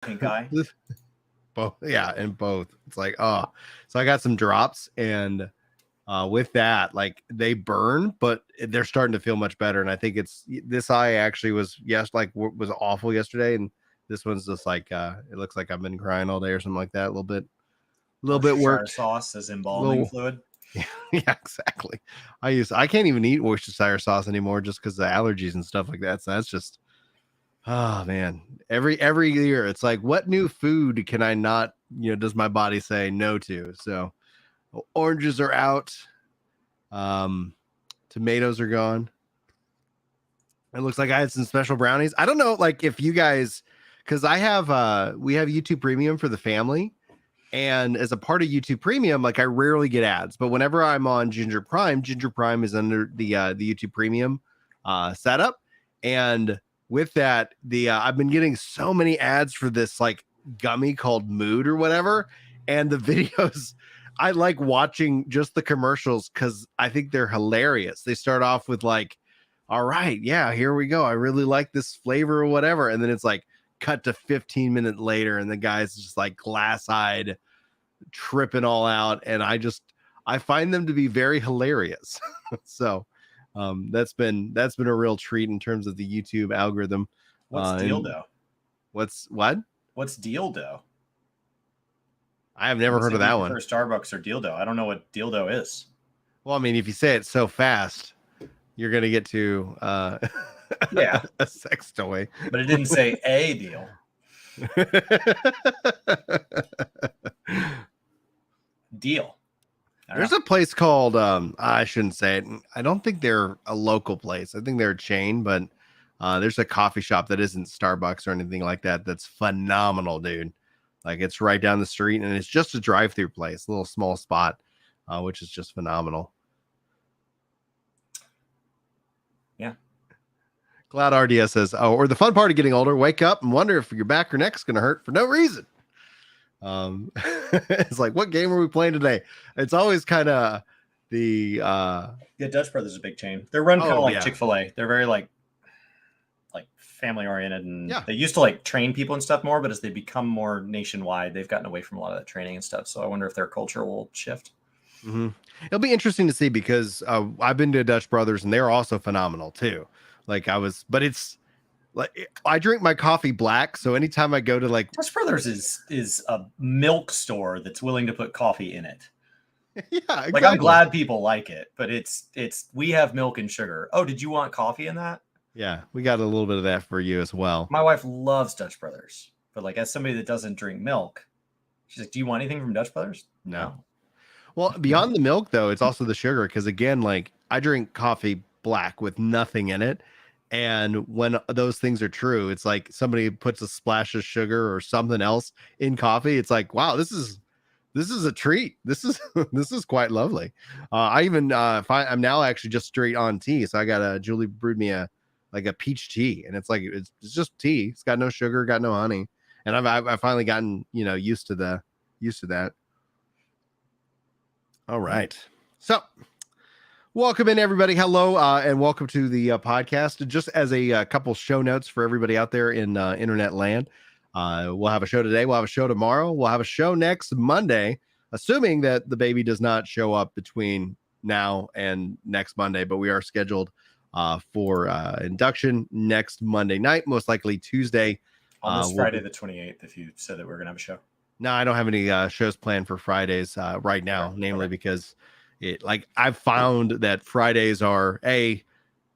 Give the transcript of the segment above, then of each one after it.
pink eye. Both, yeah, and both. It's like, oh, so I got some drops, and with that, like they burn, but they're starting to feel much better. And I think it's this eye actually was was awful yesterday, and this one's just like it looks like I've been crying all day or something like that. A little bit worked. Sauce as embalming fluid. Yeah, yeah, exactly. I can't even eat Worcestershire sauce anymore just because of allergies and stuff like that. So that's just, oh man, every year it's like, what new food can I not, does my body say no to? So oranges are out, tomatoes are gone. It looks like I had some special brownies. I don't know, like if you guys, because we have YouTube Premium for the family, and as a part of YouTube Premium, like I rarely get ads, but whenever I'm on Ginger Prime is under the YouTube Premium setup, and with that, I've been getting so many ads for this like gummy called Mood or whatever, and the videos, I like watching just the commercials because I think they're hilarious. They start off with like, all right, yeah, here we go. I really like this flavor or whatever, and then it's like cut to 15 minutes later, and the guy's just like glass-eyed, tripping all out, and I find them to be very hilarious. So that's been a real treat in terms of the YouTube algorithm. What's dildo? What's dildo? I have never heard of that one. Starbucks or dildo? I don't know what dildo is. Well, I mean, if you say it so fast, you're gonna get to yeah, a sex toy. But it didn't say a deal. Deal. There's a place called I shouldn't say it. I don't think they're a local place. I think they're a chain, but there's a coffee shop that isn't Starbucks or anything like that. That's phenomenal, dude. Like it's right down the street, and it's just a drive-through place, a little small spot, which is just phenomenal. Yeah. Cloud RDS says, "Oh, or the fun part of getting older, wake up and wonder if your back or neck's going to hurt for no reason." It's like, what game are we playing today? It's always kind of the Dutch Brothers is a big chain. They're run kind of like Chick-fil-A. They're very like family oriented, and they used to like train people and stuff more, but as they become more nationwide, they've gotten away from a lot of that training and stuff. So I wonder if their culture will shift. Mm-hmm. It'll be interesting to see because I've been to Dutch Brothers and they're also phenomenal too. But it's like I drink my coffee black, so anytime I go to like Dutch Brothers is a milk store that's willing to put coffee in it. Yeah, exactly. Like I'm glad people like it, but it's we have milk and sugar. Oh, did you want coffee in that? Yeah, we got a little bit of that for you as well. My wife loves Dutch Brothers, but like as somebody that doesn't drink milk, she's like, "Do you want anything from Dutch Brothers?" No. Well, beyond the milk though, it's also the sugar, because again, like I drink coffee black with nothing in it. And when those things are true, it's like somebody puts a splash of sugar or something else in coffee. It's like, wow, this is a treat. This is quite lovely. I even I'm now actually just straight on tea. So I got Julie brewed me a peach tea, and it's like it's just tea. It's got no sugar, got no honey, and I've finally gotten used to that. All right, so. Welcome in, everybody. Hello, and welcome to the podcast. Just as a couple show notes for everybody out there in internet land, we'll have a show today. We'll have a show tomorrow. We'll have a show next Monday, assuming that the baby does not show up between now and next Monday. But we are scheduled for induction next Monday night, most likely Tuesday. On this Friday the 28th, if you said that we're going to have a show. No, I don't have any shows planned for Fridays right now, namely because... I've found that Fridays are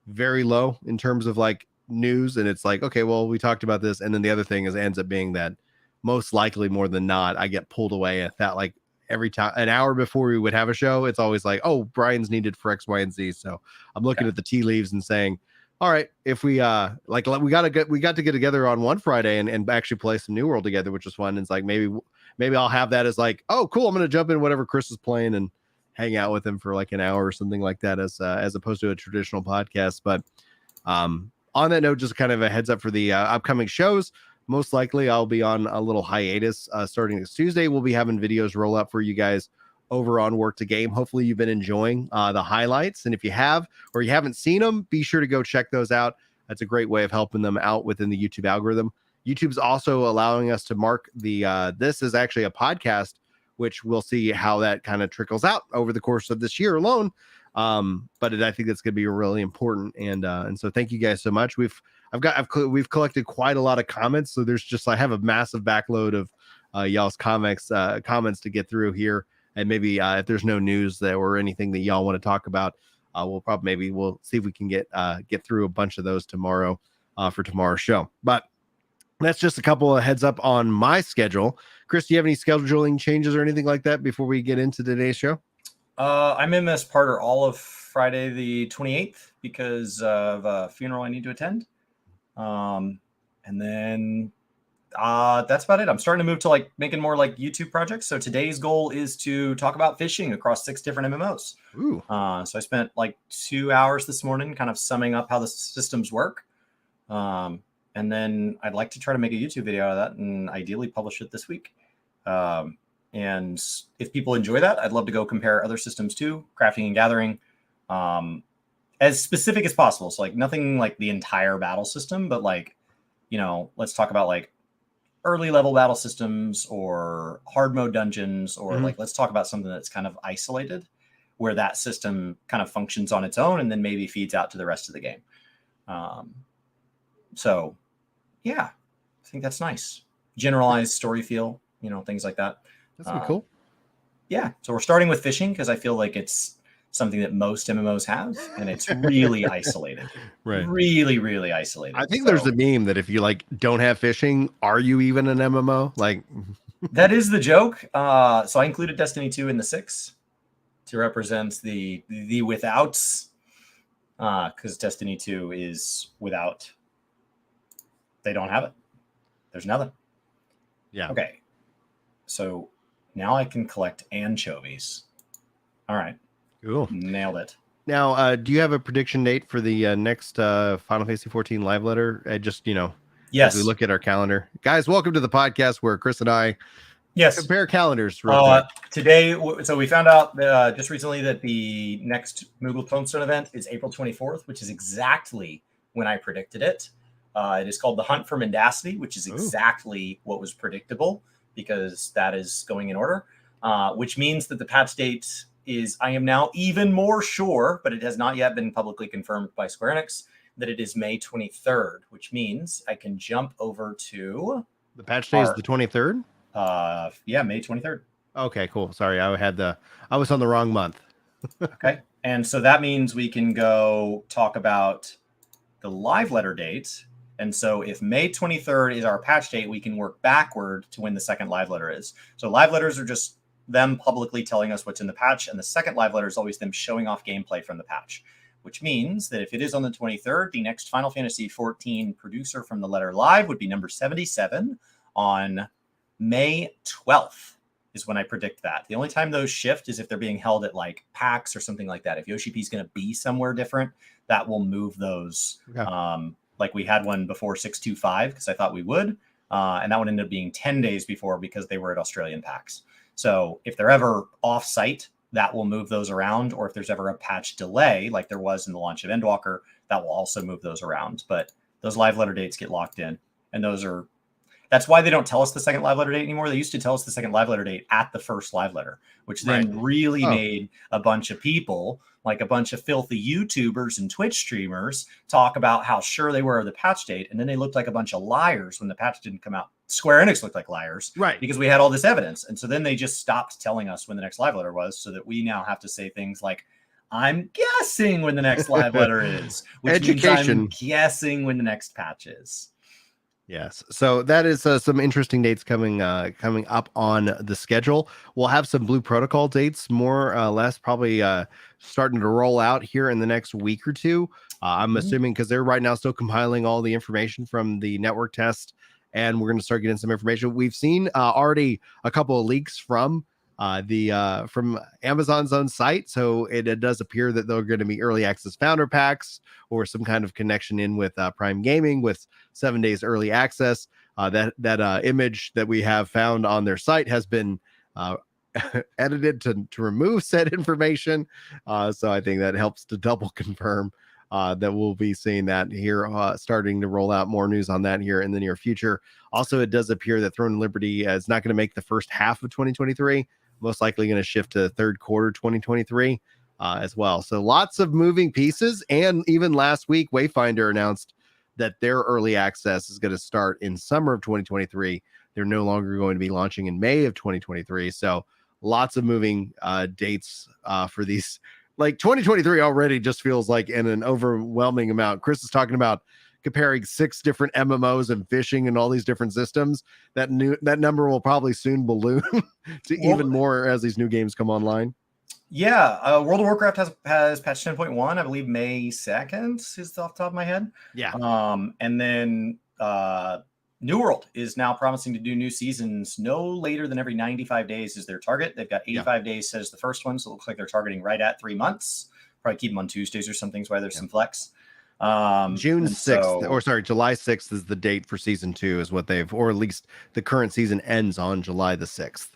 very low in terms of like news, and it's like, okay, well, we talked about this, and then the other thing ends up being that most likely, more than not, I get pulled away at that like every time an hour before we would have a show. It's always like, oh, Brian's needed for X, Y, and Z. So I'm looking at the tea leaves and saying, all right, if we we got to get together on one Friday and actually play some New World together, which was fun. And it's like maybe I'll have that as like, oh, cool, I'm gonna jump in whatever Chris is playing and hang out with him for like an hour or something like that, as opposed to a traditional podcast. But on that note, just kind of a heads up for the upcoming shows. Most likely I'll be on a little hiatus starting this Tuesday. We'll be having videos roll up for you guys over on Work to Game. Hopefully you've been enjoying the highlights. And if you have, or you haven't seen them, be sure to go check those out. That's a great way of helping them out within the YouTube algorithm. YouTube's also allowing us to mark this is actually a podcast, which we'll see how that kind of trickles out over the course of this year alone. But I think that's going to be really important. And so thank you guys so much. We've collected quite a lot of comments. So I have a massive backload of y'all's comments to get through here. And maybe if there's no news there or anything that y'all want to talk about, we'll see if we can get through a bunch of those tomorrow for tomorrow's show. But that's just a couple of heads up on my schedule. Chris, do you have any scheduling changes or anything like that before we get into today's show? I'm in Miss Parter all of Friday the 28th because of a funeral I need to attend. And then that's about it. I'm starting to move to like making more like YouTube projects. So today's goal is to talk about fishing across 6 different MMOs. Ooh. So I spent like 2 hours this morning kind of summing up how the systems work. And then I'd like to try to make a YouTube video out of that and ideally publish it this week. And if people enjoy that, I'd love to go compare other systems too, crafting and gathering, as specific as possible. So like nothing like the entire battle system, but like, let's talk about like early level battle systems or hard mode dungeons, or like, let's talk about something that's kind of isolated where that system kind of functions on its own and then maybe feeds out to the rest of the game. So yeah, I think that's nice. Generalized story feel, things like that. That's pretty cool. Yeah. So we're starting with fishing because I feel like it's something that most MMOs have, and it's really isolated. Right. Really, really isolated. I think there's a meme that if you like don't have fishing, are you even an MMO? Like that is the joke. So I included Destiny 2 in the 6 to represent the withouts. Because Destiny 2 is without. They don't have it. There's nothing. Yeah. Okay. So now I can collect anchovies. All right. Cool. Nailed it. Now, do you have a prediction date for the next Final Fantasy 14 live letter? Yes. As we look at our calendar. Guys, welcome to the podcast where Chris and I compare calendars. Today, so we found out just recently that the next Moogle Tombstone event is April 24th, which is exactly when I predicted it. It is called the Hunt for Mendacity, which is exactly what was predictable, because that is going in order, which means that the patch date is, I am now even more sure, but it has not yet been publicly confirmed by Square Enix, that it is May 23rd, which means I can jump over to... The patch date is the 23rd? Yeah, May 23rd. Okay, cool. Sorry, I was on the wrong month. Okay, and so that means we can go talk about the live letter date. And so if May 23rd is our patch date, we can work backward to when the second live letter is. So live letters are just them publicly telling us what's in the patch. And the second live letter is always them showing off gameplay from the patch, which means that if it is on the 23rd, the next Final Fantasy 14 producer from the letter live would be number 77 on May 12th is when I predict that. The only time those shift is if they're being held at like PAX or something like that. If Yoshi P is going to be somewhere different, that will move those. Okay. Like we had one before 625 because I thought we would. And that one ended up being 10 days before because they were at Australian PAX. So if they're ever off site, that will move those around. Or if there's ever a patch delay, like there was in the launch of Endwalker, that will also move those around. But those live letter dates get locked in. And that's why they don't tell us the second live letter date anymore. They used to tell us the second live letter date at the first live letter, which then really made a bunch of people, like a bunch of filthy YouTubers and Twitch streamers, talk about how sure they were of the patch date. And then they looked like a bunch of liars when the patch didn't come out. Square Enix looked like liars, right? Because we had all this evidence. And so then they just stopped telling us when the next live letter was, so that we now have to say things like, I'm guessing when the next live letter is, which means I'm guessing when the next patch is. Yes. So that is some interesting dates coming up on the schedule. We'll have some Blue Protocol dates, more or less, probably starting to roll out here in the next week or two. I'm assuming because they're right now still compiling all the information from the network test, and we're going to start getting some information. We've seen already a couple of leaks from from Amazon's own site, so it does appear that they're going to be early access founder packs or some kind of connection in with Prime Gaming with 7 days early access. That image that we have found on their site has been edited to remove said information, so I think that helps to double confirm that we'll be seeing that here, starting to roll out more news on that here in the near future. Also, it does appear that Throne of Liberty is not going to make the first half of 2023, most likely going to shift to third quarter 2023 as well. So lots of moving pieces. And even last week, Wayfinder announced that their early access is going to start in summer of 2023. They're no longer going to be launching in May of 2023. So lots of moving dates for these. Like 2023 already just feels like in an overwhelming amount. Chris is talking about comparing 6 different MMOs and fishing and all these different systems. That number will probably soon balloon to even more as these new games come online. Yeah, World of Warcraft has patch 10.1, I believe May 2nd is off the top of my head. Yeah. And then New World is now promising to do new seasons no later than every 95 days is their target. They've got 85 days says the first one, so it looks like they're targeting right at 3 months. Probably keep them on Tuesdays or something, so why there's some flex. June 6th, July 6th is the date for season 2 is what they've, or at least the current season ends on July the 6th.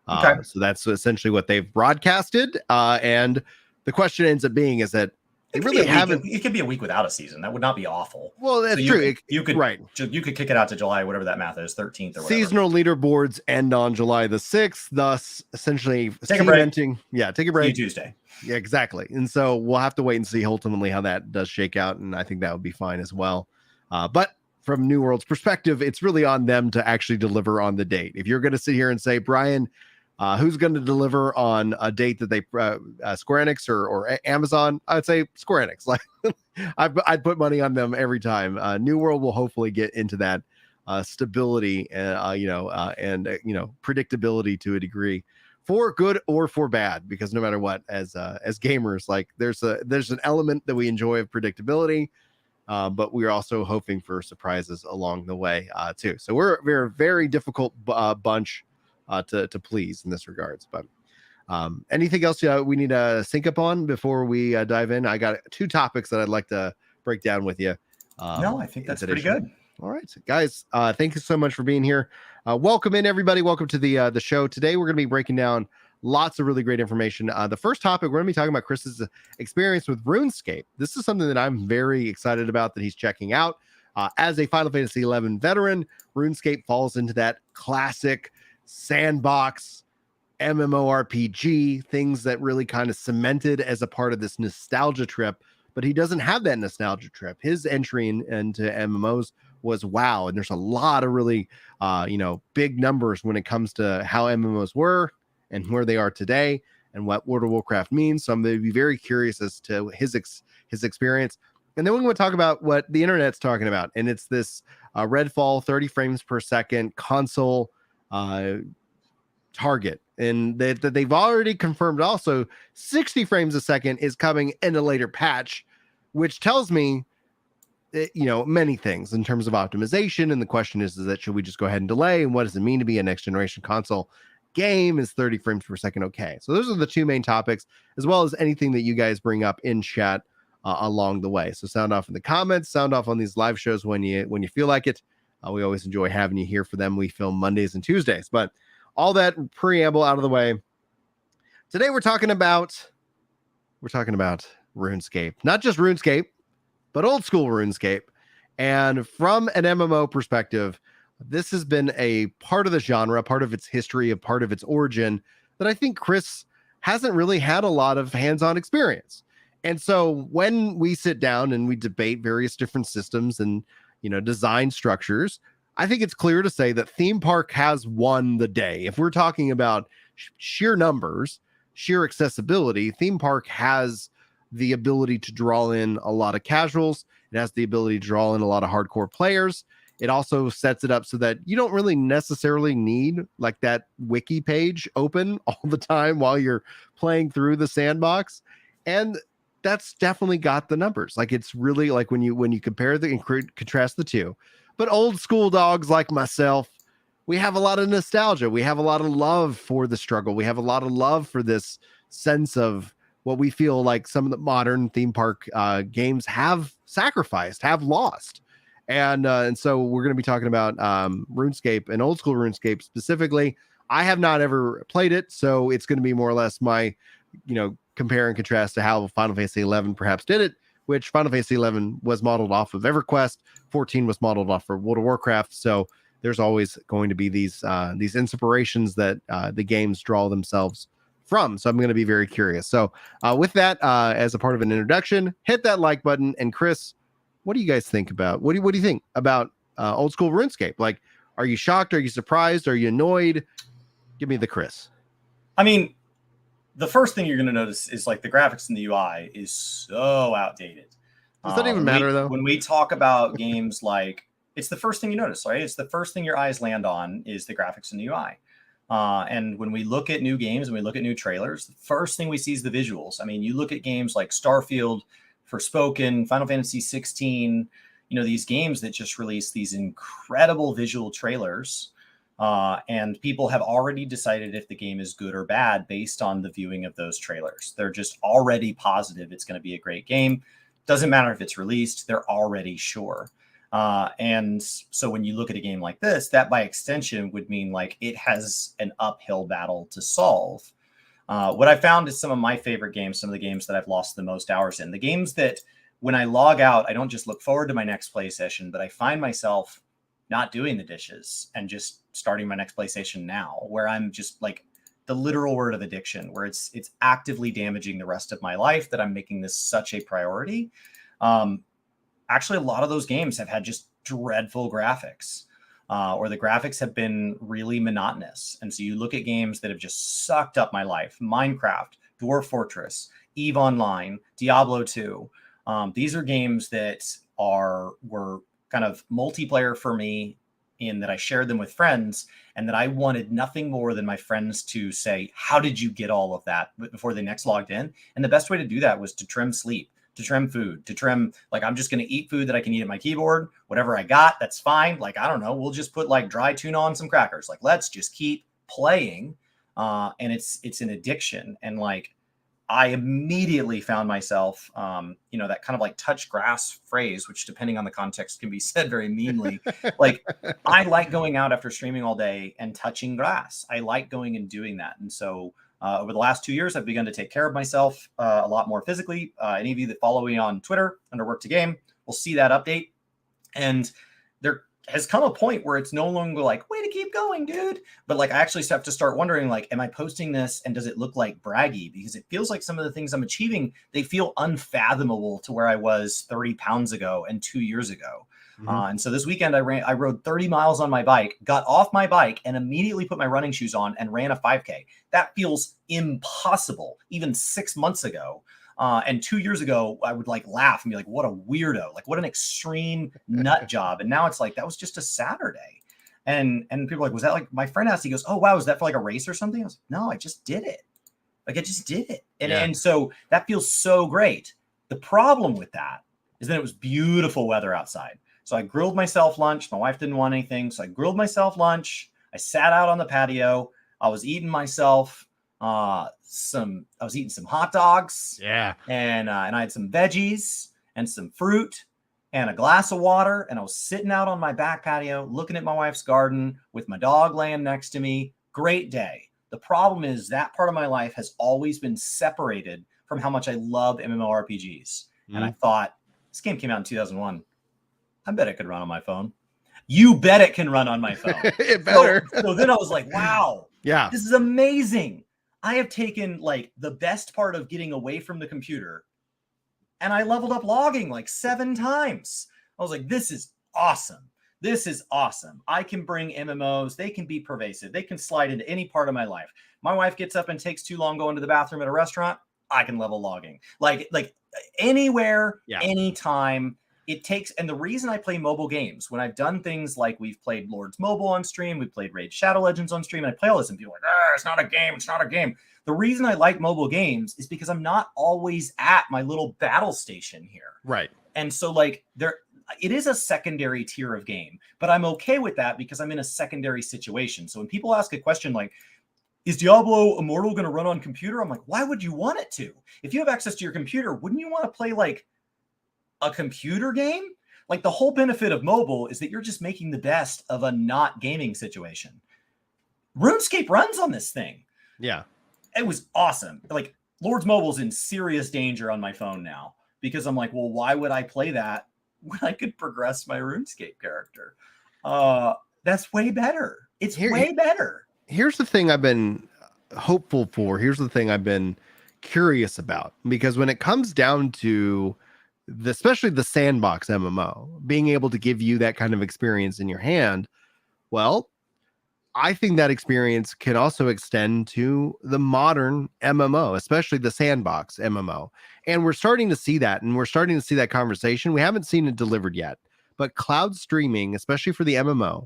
Okay. So that's essentially what they've broadcasted. And the question ends up being is that they really haven't. It could be a week without a season. That would not be awful. Well, that's true. You could kick it out to July, whatever that math is, 13th or whatever. Seasonal leaderboards end on July the 6th, thus essentially take a break. Yeah, take a break. Tuesday. Yeah, exactly. And so we'll have to wait and see ultimately how that does shake out. And I think that would be fine as well. But from New World's perspective, it's really on them to actually deliver on the date. If you're going to sit here and say, Brian, who's going to deliver on a date that they Square Enix or Amazon? I would say Square Enix. Like I'd put money on them every time. New World will hopefully get into that stability and predictability to a degree, for good or for bad. Because no matter what, as gamers, like there's an element that we enjoy of predictability, but we're also hoping for surprises along the way too. So we're a very difficult bunch to please in this regards. But anything else we need to sync up on before we dive in? I got 2 topics that I'd like to break down with you. No, I think that's pretty good. All right, guys, thank you so much for being here. Welcome in, everybody. Welcome to the show. Today we're going to be breaking down lots of really great information. The first topic, we're going to be talking about Chris's experience with RuneScape. This is something that I'm very excited about that he's checking out. As a Final Fantasy XI veteran, RuneScape falls into that classic Sandbox MMORPG, things that really kind of cemented as a part of this nostalgia trip. But he doesn't have that nostalgia trip. His entry into MMOs was WoW, and there's a lot of really big numbers when it comes to how MMOs were and where they are today and what World of Warcraft means. So I'm going to be very curious as to his experience. And then we're going to talk about what the internet's talking about, and it's this RedFall 30 frames per second console target, and that they've already confirmed also 60 frames a second is coming in a later patch, which tells me many things in terms of optimization. And the question is that should we just go ahead and delay, and what does it mean to be a next generation console game? Is 30 frames per second okay? So those are the 2 main topics, as well as anything that you guys bring up in chat along the way. So sound off in the comments, sound off on these live shows when you feel like it. We always enjoy having you here for them. We film Mondays and Tuesdays. But all that preamble out of the way, today we're talking about RuneScape. Not just RuneScape, but old school RuneScape. And from an MMO perspective, this has been a part of the genre, part of its history, a part of its origin that I think Chris hasn't really had a lot of hands-on experience. And so when we sit down and we debate various different systems and design structures, I think it's clear to say that Theme Park has won the day. If we're talking about sheer numbers, sheer accessibility, Theme Park has the ability to draw in a lot of casuals. It has the ability to draw in a lot of hardcore players. It also sets it up so that you don't really necessarily need like that wiki page open all the time while you're playing through the sandbox. And that's definitely got the numbers. Like it's really like when you compare and contrast the two. But old school dogs like myself, we have a lot of nostalgia. We have a lot of love for the struggle. We have a lot of love for this sense of what we feel like some of the modern theme park games have sacrificed, have lost. And so we're going to be talking about RuneScape and old school RuneScape specifically. I have not ever played it, so it's going to be more or less my, compare and contrast to how Final Fantasy XI perhaps did it. which Final Fantasy 11 was modeled off of EverQuest. 14 was modeled off of World of Warcraft. So there's always going to be these inspirations that the games draw themselves from. So I'm going to be very curious. So with that, as a part of an introduction, hit that like button. And Chris, what do you guys think about? What do you think about old school RuneScape? Like, are you shocked? Are you surprised? Are you annoyed? Give me the Chris. I mean, the first thing you're going to notice is like the graphics in the UI is so outdated. Does that even matter though? When we talk about games, like it's the first thing you notice, right? It's the first thing your eyes land on is the graphics in the UI. And when we look at new games and we look at new trailers, the first thing we see is the visuals. I mean, you look at games like Starfield, Forspoken, Final Fantasy 16, these games that just released these incredible visual trailers. And people have already decided if the game is good or bad based on the viewing of those trailers. They're just already positive it's going to be a great game. Doesn't matter if it's released, they're already sure. And so when you look at a game like this, that by extension would mean like it has an uphill battle to solve. What I found is some of my favorite games, some of the games that I've lost the most hours in, the games that when I log out, I don't just look forward to my next play session, but I find myself not doing the dishes and just starting my next PlayStation now, where I'm just like the literal word of addiction, where it's actively damaging the rest of my life, that I'm making this such a priority. Actually, a lot of those games have had just dreadful graphics, or the graphics have been really monotonous. And so you look at games that have just sucked up my life: Minecraft, Dwarf Fortress, EVE Online, Diablo 2. These are games that were kind of multiplayer for me, in that I shared them with friends, and that I wanted nothing more than my friends to say, how did you get all of that, before they next logged in? And the best way to do that was to trim sleep, to trim food, to trim, like, I'm just going to eat food that I can eat at my keyboard. Whatever I got, that's fine. Like, I don't know, we'll just put like dry tuna on some crackers. Like, let's just keep playing. And it's an addiction. And like, I immediately found myself, that kind of like touch grass phrase, which depending on the context can be said very meanly. Like, I like going out after streaming all day and touching grass. I like going and doing that. And so over the last 2 years, I've begun to take care of myself a lot more physically. Any of you that follow me on Twitter under Work to Game will see that update. And there has come a point where it's no longer like, way to keep going, dude. But like, I actually have to start wondering, like, am I posting this and does it look like braggy? Because it feels like some of the things I'm achieving, they feel unfathomable to where I was 30 pounds ago and 2 years ago. Mm-hmm. And so this weekend I rode 30 miles on my bike, got off my bike and immediately put my running shoes on and ran a 5K. That feels impossible even 6 months ago. And 2 years ago, I would like laugh and be like, what a weirdo, like what an extreme nut job. And now it's like, that was just a Saturday. And people are like, was that like, my friend asked, he goes, oh, wow, is that for like a race or something? I was like, no, I just did it. Like, I just did it. And so that feels so great. The problem with that is that it was beautiful weather outside. So I grilled myself lunch. My wife didn't want anything. So I grilled myself lunch. I sat out on the patio. I was eating myself I was eating some hot dogs. Yeah. And I had some veggies and some fruit and a glass of water. And I was sitting out on my back patio, looking at my wife's garden with my dog laying next to me. Great day. The problem is that part of my life has always been separated from how much I love MMORPGs. And I thought, this game came out in 2001. I bet it could run on my phone. You bet it can run on my phone. It better. So then I was like, wow. Yeah. This is amazing. I have taken like the best part of getting away from the computer, and I leveled up logging like 7 times. I was like, this is awesome. This is awesome. I can bring MMOs. They can be pervasive. They can slide into any part of my life. My wife gets up and takes too long going to the bathroom at a restaurant. I can level logging. Like anywhere, anytime. It takes, and the reason I play mobile games, when I've done things like we've played Lords Mobile on stream, we played Raid Shadow Legends on stream, and I play all this, and people are like, it's not a game, it's not a game. The reason I like mobile games is because I'm not always at my little battle station here. Right. And so like it is a secondary tier of game, but I'm okay with that because I'm in a secondary situation. So when people ask a question like, is Diablo Immortal going to run on computer? I'm like, why would you want it to? If you have access to your computer, wouldn't you want to play like a computer game? Like, the whole benefit of mobile is that you're just making the best of a not gaming situation. RuneScape runs on this thing. Yeah. It was awesome. Like, Lords Mobile's in serious danger on my phone now because I'm like, well, why would I play that when I could progress my RuneScape character? That's way better. It's way better. Here's the thing I've been hopeful for. Here's the thing I've been curious about, because when it comes down to especially the Sandbox MMO, being able to give you that kind of experience in your hand, well, I think that experience can also extend to the modern MMO, especially the Sandbox MMO. And we're starting to see that, and we're starting to see that conversation. We haven't seen it delivered yet, but cloud streaming, especially for the MMO,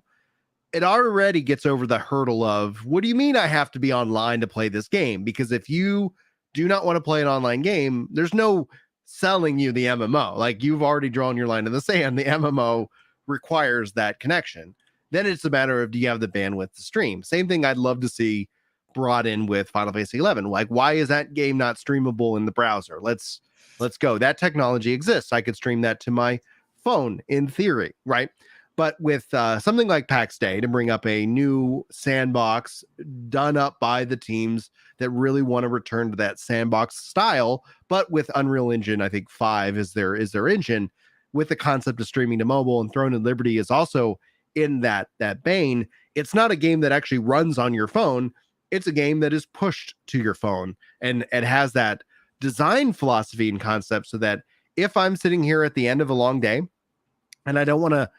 it already gets over the hurdle of, what do you mean I have to be online to play this game? Because if you do not want to play an online game, there's no selling you the MMO. Like, you've already drawn your line in the sand. The MMO requires that connection. Then it's a matter of, do you have the bandwidth to stream? Same thing I'd love to see brought in with Final Fantasy 11. Like, why is that game not streamable in the browser? Let's go. That technology exists. I could stream that to my phone in theory, right? But with something like PAX Day, to bring up a new sandbox done up by the teams that really want to return to that sandbox style, but with Unreal Engine, I think 5 is their engine, with the concept of streaming to mobile, and Throne of Liberty is also in that vein. It's not a game that actually runs on your phone. It's a game that is pushed to your phone, and it has that design philosophy and concept, so that if I'm sitting here at the end of a long day and I don't want to,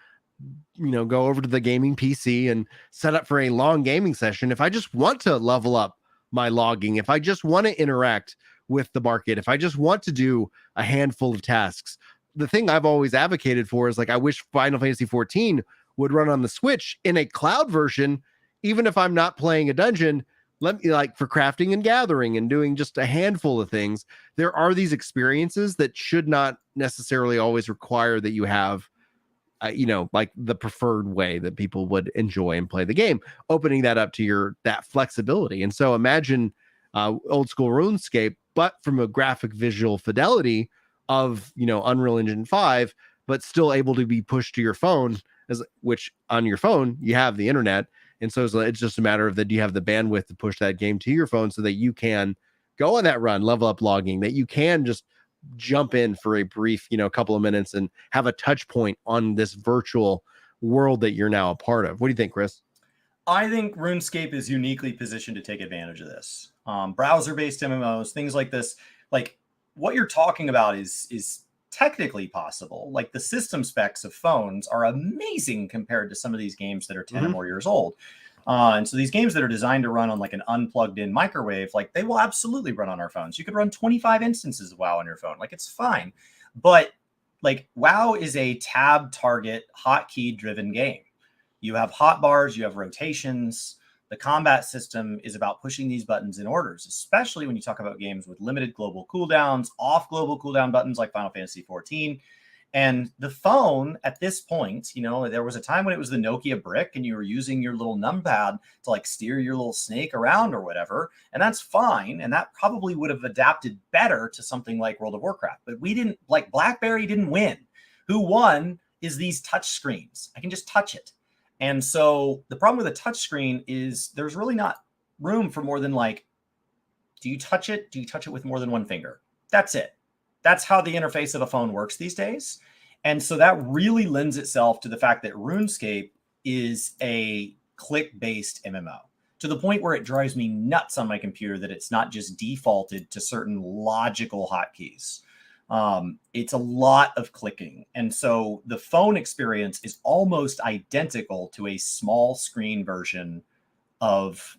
go over to the gaming PC and set up for a long gaming session, if I just want to level up my logging, if I just want to interact with the market, if I just want to do a handful of tasks, the thing I've always advocated for is, like, I wish Final Fantasy 14 would run on the Switch in a cloud version, even if I'm not playing a dungeon. Let me, like, for crafting and gathering and doing just a handful of things, there are these experiences that should not necessarily always require that you have, like, the preferred way that people would enjoy and play the game, opening that up to that flexibility. And so imagine old school RuneScape, but from a graphic visual fidelity of, Unreal Engine 5, but still able to be pushed to your phone, which on your phone, you have the internet. And so it's just a matter of that you have the bandwidth to push that game to your phone so that you can go on that run, level up logging, that you can just jump in for a brief, couple of minutes and have a touch point on this virtual world that you're now a part of. What do you think, Chris? I think RuneScape is uniquely positioned to take advantage of this. Browser-based MMOs, things like this, like what you're talking about is technically possible. Like, the system specs of phones are amazing compared to some of these games that are 10 or more years old. And so these games that are designed to run on, like, an unplugged in microwave, like, they will absolutely run on our phones. You could run 25 instances of WoW on your phone. Like, it's fine. But, like, WoW is a tab target hotkey driven game. You have hotbars, you have rotations. The combat system is about pushing these buttons in orders, especially when you talk about games with limited global cooldowns, off global cooldown buttons like Final Fantasy 14. And the phone at this point, there was a time when it was the Nokia brick and you were using your little numpad to, like, steer your little snake around or whatever. And that's fine. And that probably would have adapted better to something like World of Warcraft. But we didn't, like, BlackBerry didn't win. Who won is these touch screens. I can just touch it. And so the problem with a touch screen is there's really not room for more than, like, do you touch it? Do you touch it with more than one finger? That's it. That's how the interface of a phone works these days. And so that really lends itself to the fact that RuneScape is a click-based MMO, to the point where it drives me nuts on my computer that it's not just defaulted to certain logical hotkeys. It's a lot of clicking. And so the phone experience is almost identical to a small screen version of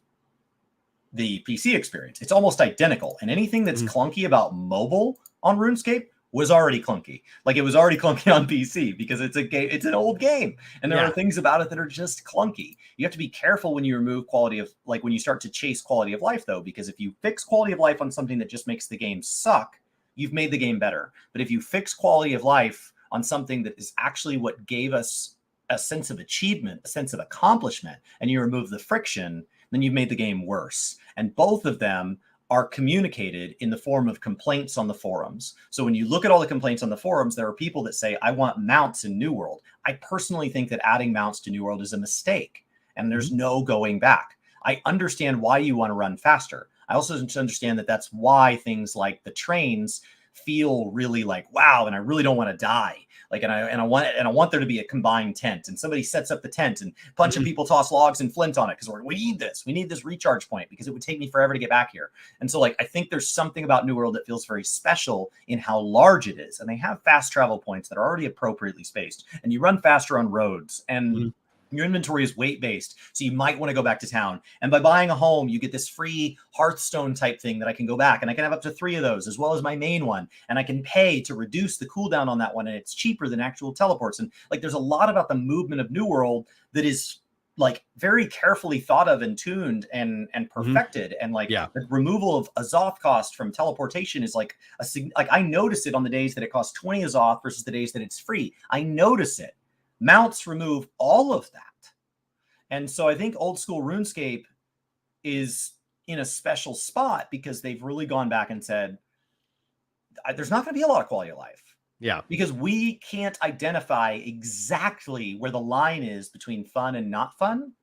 the PC experience. It's almost identical. And anything that's clunky about mobile on RuneScape was already clunky. Like, it was already clunky on PC because it's a game, it's an old game. And there are things about it that are just clunky. You have to be careful when you remove quality of, like, when you start to chase quality of life, though, because if you fix quality of life on something that just makes the game suck, you've made the game better. But if you fix quality of life on something that is actually what gave us a sense of achievement, a sense of accomplishment, and you remove the friction, then you've made the game worse. And both of them are communicated in the form of complaints on the forums. So when you look at all the complaints on the forums, there are people that say, I want mounts in New World. I personally think that adding mounts to New World is a mistake, and there's no going back. I understand why you want to run faster. I also understand that that's why things like the trains feel really like, wow, and I really don't want to die. Like, and I want there to be a combined tent, and somebody sets up the tent and a bunch of people toss logs and flint on it because we need this recharge point because it would take me forever to get back here. And so like, I think there's something about New World that feels very special in how large it is. And they have fast travel points that are already appropriately spaced, and you run faster on roads, and your inventory is weight based. So you might want to go back to town. And by buying a home, you get this free Hearthstone type thing that I can go back, and I can have up to 3 of those as well as my main one. And I can pay to reduce the cooldown on that one. And it's cheaper than actual teleports. And like, there's a lot about the movement of New World that is like very carefully thought of and tuned and perfected. And like the removal of Azoth cost from teleportation is like I notice it on the days that it costs 20 Azoth versus the days that it's free. I notice it. Mounts remove all of that. And so I think old school RuneScape is in a special spot because they've really gone back and said, there's not going to be a lot of quality of life. Yeah. Because we can't identify exactly where the line is between fun and not fun.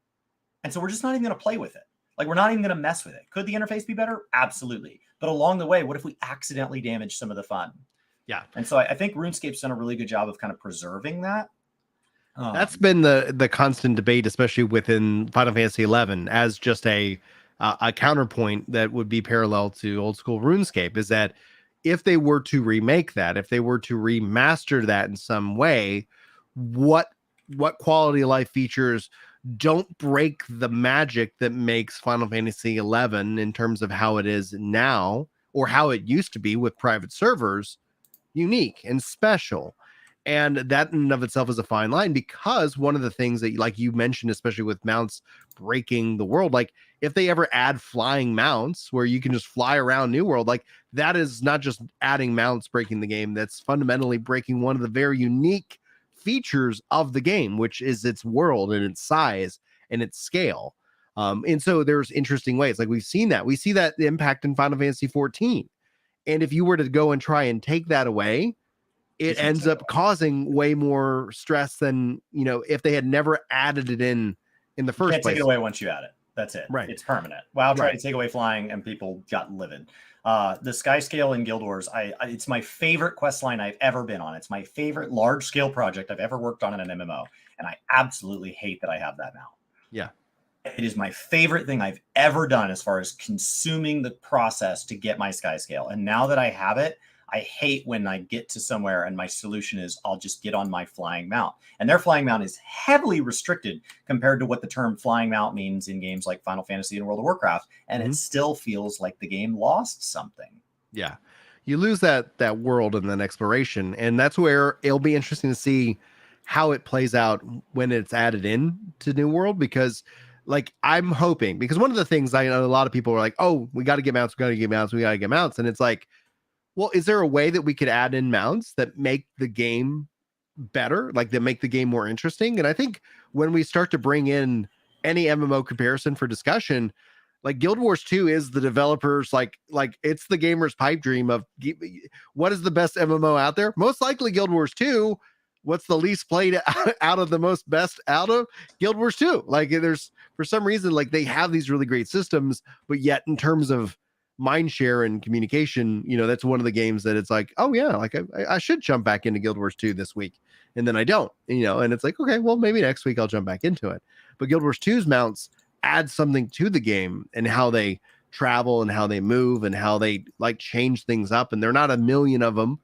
And so we're just not even going to play with it. Like, we're not even going to mess with it. Could the interface be better? Absolutely. But along the way, what if we accidentally damage some of the fun? Yeah. And so I think RuneScape's done a really good job of kind of preserving that. That's been the constant debate, especially within Final Fantasy XI, as just a counterpoint that would be parallel to old school RuneScape, is that if they were to remake that, if they were to remaster that in some way, what quality of life features don't break the magic that makes Final Fantasy XI in terms of how it is now, or how it used to be with private servers, unique and special. And that in and of itself is a fine line, because one of the things that, like you mentioned, especially with mounts breaking the world, like if they ever add flying mounts where you can just fly around New World, like that is not just adding mounts breaking the game, that's fundamentally breaking one of the very unique features of the game, which is its world and its size and its scale. And so there's interesting ways, like we see that impact in Final Fantasy 14. And if you were to go and try and take that away, it ends up causing way more stress than, if they had never added it in the first place. You can't take it away once you add it. That's it. Right. It's permanent. WoW tried to take away flying and people got livid. The sky scale in Guild Wars, it's my favorite quest line I've ever been on. It's my favorite large scale project I've ever worked on in an MMO. And I absolutely hate that I have that now. Yeah. It is my favorite thing I've ever done as far as consuming the process to get my sky scale. And now that I have it, I hate when I get to somewhere and my solution is I'll just get on my flying mount. And their flying mount is heavily restricted compared to what the term flying mount means in games like Final Fantasy and World of Warcraft. And it still feels like the game lost something. Yeah. You lose that world and then exploration. And that's where it'll be interesting to see how it plays out when it's added in to New World, because like I'm hoping, because one of the things I know a lot of people are like, oh, we got to get mounts. And it's like, well, is there a way that we could add in mounts that make the game better, like that make the game more interesting? And I think when we start to bring in any MMO comparison for discussion, like Guild Wars 2 is the developers, like it's the gamer's pipe dream of what is the best MMO out there? Most likely Guild Wars 2. What's the least played out of the most best out of Guild Wars 2? Like there's, for some reason, like they have these really great systems, but yet in terms of mind share and communication, that's one of the games that it's like, oh yeah, like I should jump back into Guild Wars 2 this week, and then I don't, and it's like, okay, well maybe next week I'll jump back into it. But Guild Wars 2's mounts add something to the game and how they travel and how they move and how they like change things up, and they're not a million of them,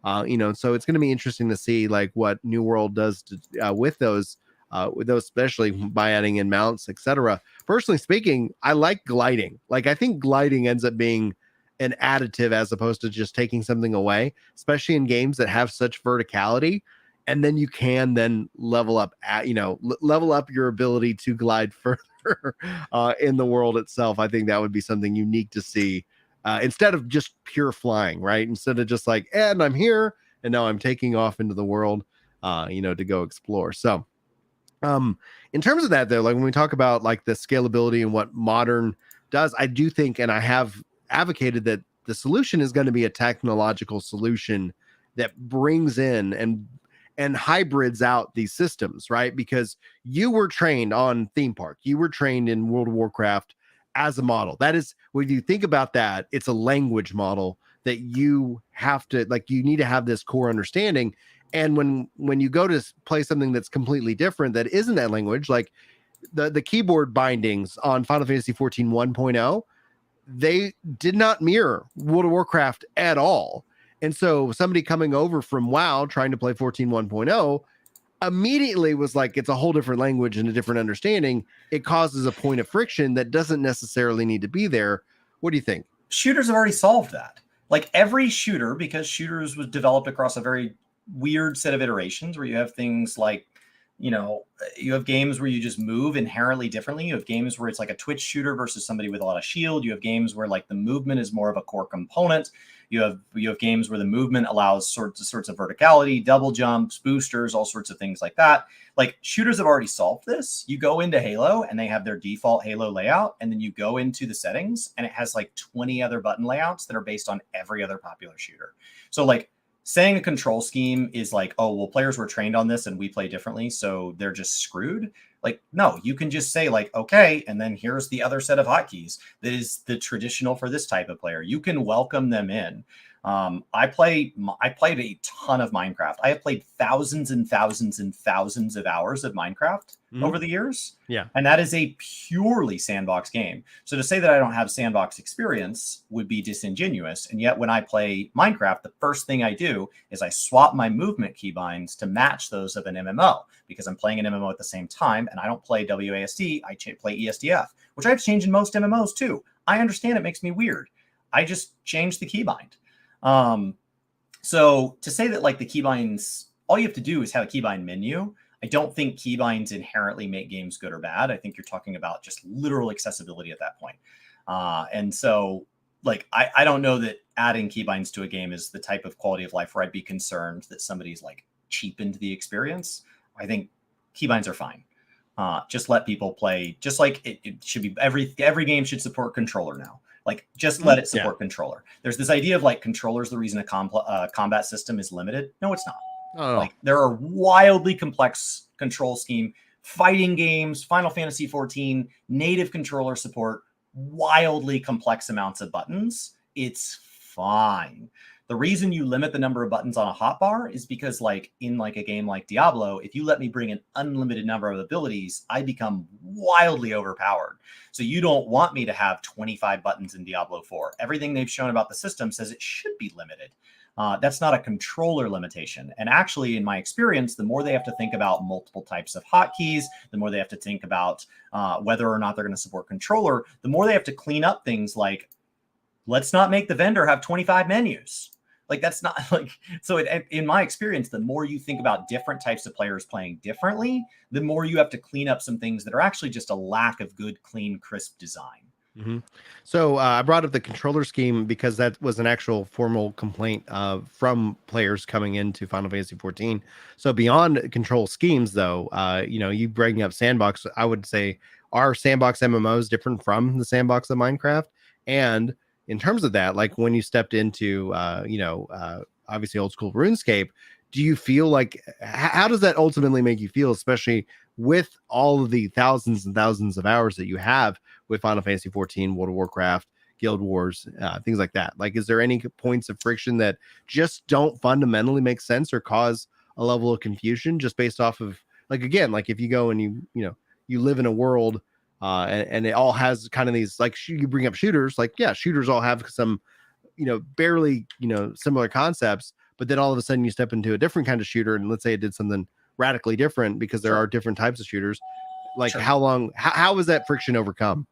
so it's going to be interesting to see like what New World does with those, especially by adding in mounts, etc. Personally speaking, I like gliding. Like I think gliding ends up being an additive as opposed to just taking something away, especially in games that have such verticality. And then you can then level up your ability to glide further in the world itself. I think that would be something unique to see, instead of just pure flying, right? Instead of just like, and I'm here and now I'm taking off into the world, to go explore. So in terms of that though, like when we talk about like the scalability and what modern does, I do think, and I have advocated that the solution is going to be a technological solution that brings in and hybrids out these systems, right? Because you were trained on Theme Park, you were trained in World of Warcraft as a model. That is, when you think about that, it's a language model that you have to, like, you need to have this core understanding. And when you go to play something that's completely different, that isn't that language, like the keyboard bindings on Final Fantasy 14 1.0, they did not mirror World of Warcraft at all. And so somebody coming over from WoW trying to play 14 1.0 immediately was like, it's a whole different language and a different understanding. It causes a point of friction that doesn't necessarily need to be there. What do you think? Shooters have already solved that. Like every shooter, because shooters was developed across a very weird set of iterations where you have things like, you have games where you just move inherently differently. You have games where it's like a twitch shooter versus somebody with a lot of shield. You have games where like the movement is more of a core component. You have games where the movement allows sorts of verticality, double jumps, boosters, all sorts of things like that. Like shooters have already solved this. You go into Halo and they have their default Halo layout, and then you go into the settings and it has like 20 other button layouts that are based on every other popular shooter. So like saying a control scheme is like, oh, well, players were trained on this and we play differently, so they're just screwed. Like, no, you can just say like, okay, and then here's the other set of hotkeys that is the traditional for this type of player. You can welcome them in. I played a ton of Minecraft. I have played thousands and thousands and thousands of hours of Minecraft over the years. Yeah. And that is a purely sandbox game. So to say that I don't have sandbox experience would be disingenuous. And yet when I play Minecraft, the first thing I do is I swap my movement keybinds to match those of an MMO, because I'm playing an MMO at the same time and I don't play WASD, I play ESDF, which I have to change in most MMOs too. I understand it makes me weird. I just changed the keybind. So to say that like the keybinds, all you have to do is have a keybind menu. I don't think keybinds inherently make games good or bad. I think you're talking about just literal accessibility at that point. And so like, I don't know that adding keybinds to a game is the type of quality of life where I'd be concerned that somebody's like cheapened the experience. I think keybinds are fine. Just let people play, just like it should be. Every game should support controller now. Like, just let it support controller. There's this idea of like controller's the reason a combat system is limited. No, it's not. Oh. Like, there are wildly complex control scheme fighting games, Final Fantasy 14, native controller support, wildly complex amounts of buttons. It's fine. The reason you limit the number of buttons on a hotbar is because like in like a game like Diablo, if you let me bring an unlimited number of abilities, I become wildly overpowered. So you don't want me to have 25 buttons in Diablo 4. Everything they've shown about the system says it should be limited. That's not a controller limitation. And actually, in my experience, the more they have to think about multiple types of hotkeys, the more they have to think about whether or not they're going to support controller, the more they have to clean up things like, let's not make the vendor have 25 menus. Like, that's not like, so in my experience, the more you think about different types of players playing differently, the more you have to clean up some things that are actually just a lack of good, clean, crisp design. Mm-hmm. So I brought up the controller scheme because that was an actual formal complaint from players coming into Final Fantasy 14. So beyond control schemes, though, you bringing up Sandbox, I would say our Sandbox MMO is different from the Sandbox of Minecraft. And in terms of that, like when you stepped into, obviously old school RuneScape, do you feel like, how does that ultimately make you feel, especially with all of the thousands and thousands of hours that you have with Final Fantasy 14, World of Warcraft, Guild Wars, things like that? Like, is there any points of friction that just don't fundamentally make sense or cause a level of confusion just based off of, like, again, like if you go and you live in a world and it all has kind of these, like, you bring up shooters, like, yeah, shooters all have some, barely, similar concepts, but then all of a sudden you step into a different kind of shooter and let's say it did something radically different because there are different types of shooters. Like, how is that friction overcome?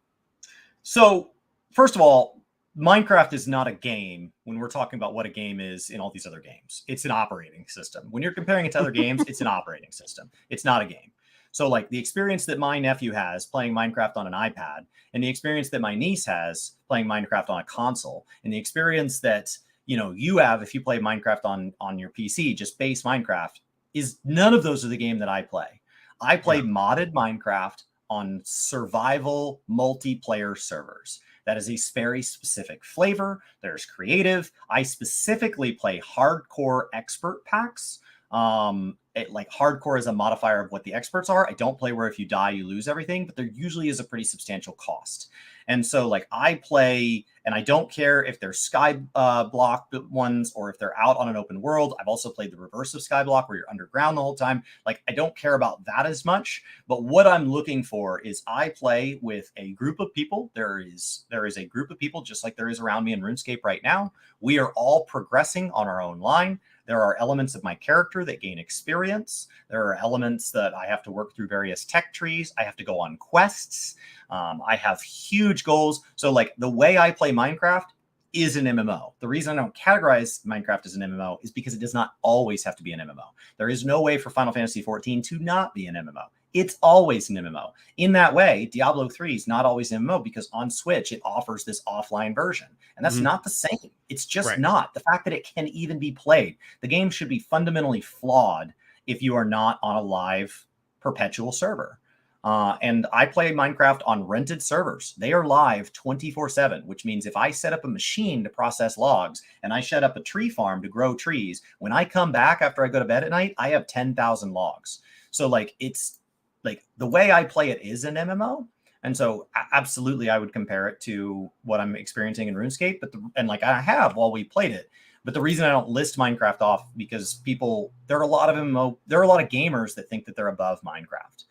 So first of all, Minecraft is not a game when we're talking about what a game is in all these other games. It's an operating system. When you're comparing it to other games, it's an operating system. It's not a game. So like the experience that my nephew has playing Minecraft on an iPad, and the experience that my niece has playing Minecraft on a console, and the experience that you have if you play Minecraft on your PC, just base Minecraft, is none of those are the game that I play. I play modded Minecraft on survival multiplayer servers. That is a very specific flavor. There's creative. I specifically play hardcore expert packs Like hardcore is a modifier of what the experts are. I don't play where if you die, you lose everything, but there usually is a pretty substantial cost. And so like I play, and I don't care if they're sky block ones or if they're out on an open world. I've also played the reverse of skyblock where you're underground the whole time. Like I don't care about that as much, but what I'm looking for is I play with a group of people. There is a group of people just like there is around me in RuneScape right now. We are all progressing on our own line. There are elements of my character that gain experience. There are elements that I have to work through various tech trees. I have to go on quests. I have huge goals. So like the way I play Minecraft is an MMO. The reason I don't categorize Minecraft as an MMO is because it does not always have to be an MMO. There is no way for Final Fantasy XIV to not be an MMO. It's always an MMO. In that way, Diablo 3 is not always an MMO because on Switch, it offers this offline version. And that's not the same. It's just not. The fact that it can even be played. The game should be fundamentally flawed if you are not on a live perpetual server. And I play Minecraft on rented servers. They are live 24/7, which means if I set up a machine to process logs and I set up a tree farm to grow trees, when I come back after I go to bed at night, I have 10,000 logs. So like it's like the way I play it is an MMO. And so absolutely I would compare it to what I'm experiencing in RuneScape, and like I have while we played it. But the reason I don't list Minecraft off because there are a lot of gamers that think that they're above Minecraft.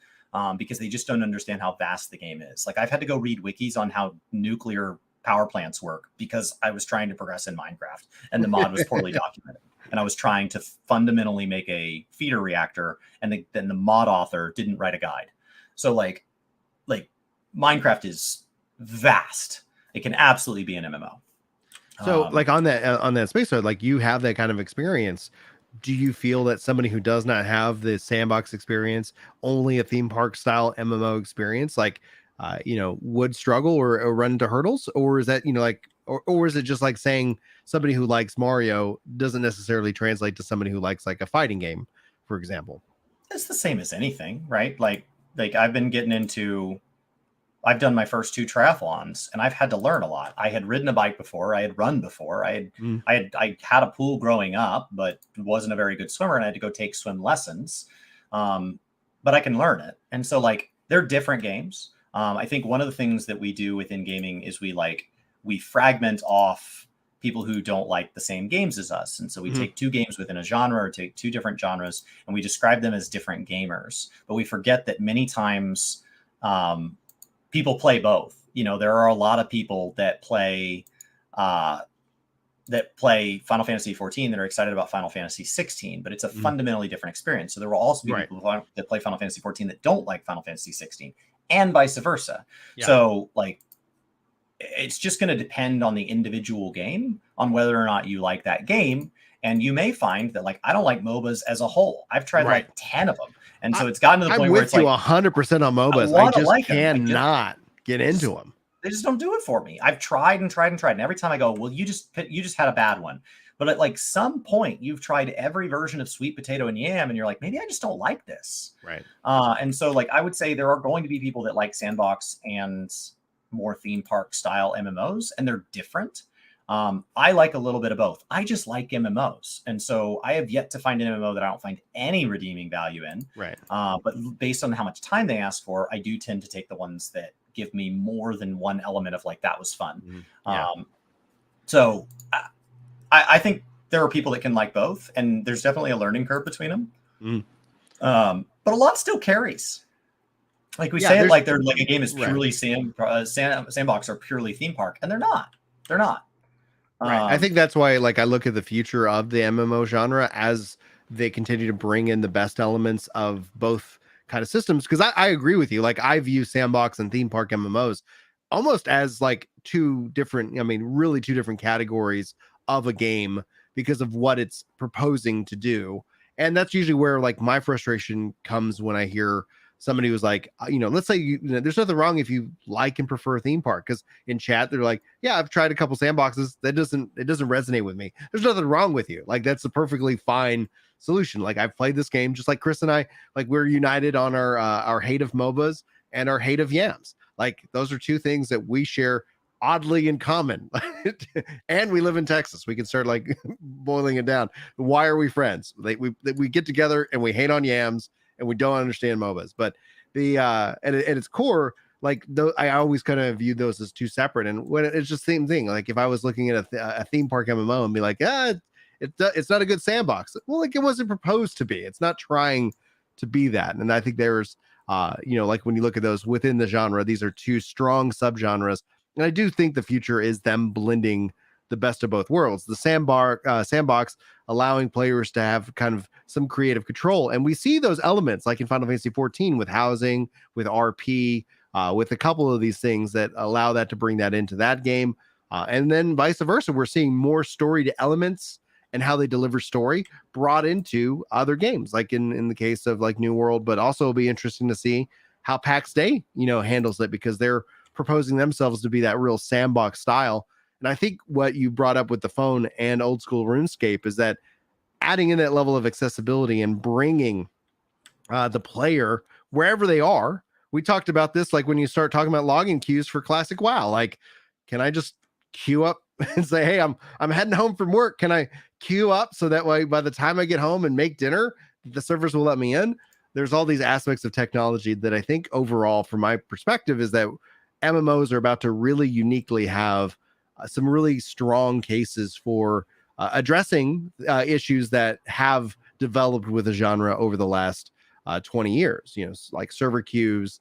Because they just don't understand how vast the game is. Like I've had to go read wikis on how nuclear power plants work because I was trying to progress in Minecraft and the mod was poorly documented. And I was trying to fundamentally make a feeder reactor, and then the mod author didn't write a guide. So like Minecraft is vast. It can absolutely be an MMO. So like on that space, so like you have that kind of experience. Do you feel that somebody who does not have the sandbox experience, only a theme park style MMO experience, like, would struggle or run into hurdles? Or is that, or is it just like saying somebody who likes Mario doesn't necessarily translate to somebody who likes like a fighting game, for example? It's the same as anything, right? Like I've done my first 2 triathlons and I've had to learn a lot. I had ridden a bike before. I had run before. I had a pool growing up, but wasn't a very good swimmer. And I had to go take swim lessons. But I can learn it. And so like, they're different games. I think one of the things that we do within gaming is we fragment off people who don't like the same games as us. And so we take 2 games within a genre or take 2 different genres and we describe them as different gamers. But we forget that many times, people play both. There are a lot of people that play Final Fantasy XIV that are excited about Final Fantasy 16, but it's a fundamentally different experience. So there will also be people that play Final Fantasy 14 that don't like Final Fantasy 16 and vice versa. Yeah. So like, it's just going to depend on the individual game on whether or not you like that game. And you may find that like, I don't like MOBAs as a whole. I've tried like 10 of them. And so it's gotten to the point where it's like, I'm with you 100% on MOBAs. I just cannot get into them. They just don't do it for me. I've tried and tried and tried. And every time I go, well, you just had a bad one. But at like some point you've tried every version of sweet potato and yam and you're like, maybe I just don't like this. Right. And so like, I would say there are going to be people that like Sandbox and more theme park style MMOs, and they're different. I like a little bit of both. I just like MMOs. And so I have yet to find an MMO that I don't find any redeeming value in. Right. But based on how much time they ask for, I do tend to take the ones that give me more than one element of like, that was fun. Yeah. So I think there are people that can like both, and there's definitely a learning curve between them. But a lot still carries. Like we say it like they're like a game is purely Sandbox or purely theme park, and they're not. They're not. Right. I think that's why, like, I look at the future of the MMO genre as they continue to bring in the best elements of both kind of systems. Because I agree with you. Like, I view Sandbox and theme park MMOs almost as like really two different categories of a game because of what it's proposing to do. And that's usually where like my frustration comes when I hear somebody who's like, let's say there's nothing wrong if you like and prefer theme park, because in chat they're like, yeah, I've tried a couple sandboxes, it doesn't resonate with me. There's nothing wrong with you. Like, that's a perfectly fine solution. Like, I've played this game just like Chris and I, like, we're united on our hate of MOBAs and our hate of yams. Like, those are two things that we share oddly in common. And we live in Texas. We can start like boiling it down. Why are we friends? We get together and we hate on yams and we don't understand MOBAs. But the at its core, like I always kind of view those as two separate. And when it's just the same thing. Like if I was looking at a theme park MMO and be like, it's not a good sandbox. Well, like it wasn't proposed to be. It's not trying to be that. And I think there's like when you look at those within the genre, these are two strong subgenres. And I do think the future is them blending the best of both worlds. The sandbox allowing players to have kind of some creative control. And we see those elements like in Final Fantasy 14 with housing, with RP, with a couple of these things that allow that to bring that into that game. And then vice versa, we're seeing more story to elements and how they deliver story brought into other games, like in the case of like New World, but also it'll be interesting to see how PAX Day, handles it, because they're proposing themselves to be that real sandbox style. And I think what you brought up with the phone and old school RuneScape is that adding in that level of accessibility and bringing the player wherever they are. We talked about this, like when you start talking about login queues for classic WoW, like, can I just queue up and say, hey, I'm heading home from work. Can I queue up so that way by the time I get home and make dinner, the servers will let me in? There's all these aspects of technology that I think overall, from my perspective, is that MMOs are about to really uniquely have some really strong cases for addressing issues that have developed with the genre over the last 20 years, like server queues,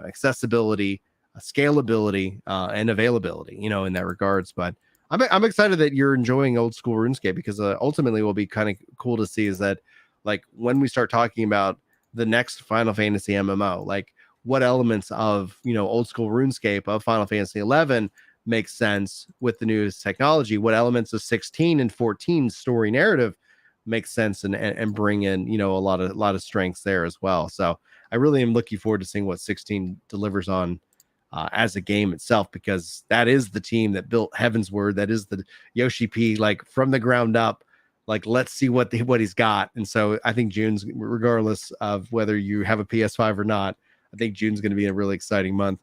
accessibility, scalability, and availability, in that regards. But I'm excited that you're enjoying old school RuneScape, because ultimately will be kind of cool to see is that, like, when we start talking about the next Final Fantasy MMO, like what elements of, old school RuneScape of Final Fantasy 11 makes sense with the newest technology, what elements of 16 and 14 story narrative makes sense and bring in, a lot of strengths there as well. So I really am looking forward to seeing what 16 delivers on as a game itself, because that is the team that built Heaven's Word. That is the Yoshi P, like from the ground up. Like, let's see what he's got. And so I think June's, regardless of whether you have a PS5 or not, I think June's going to be a really exciting month.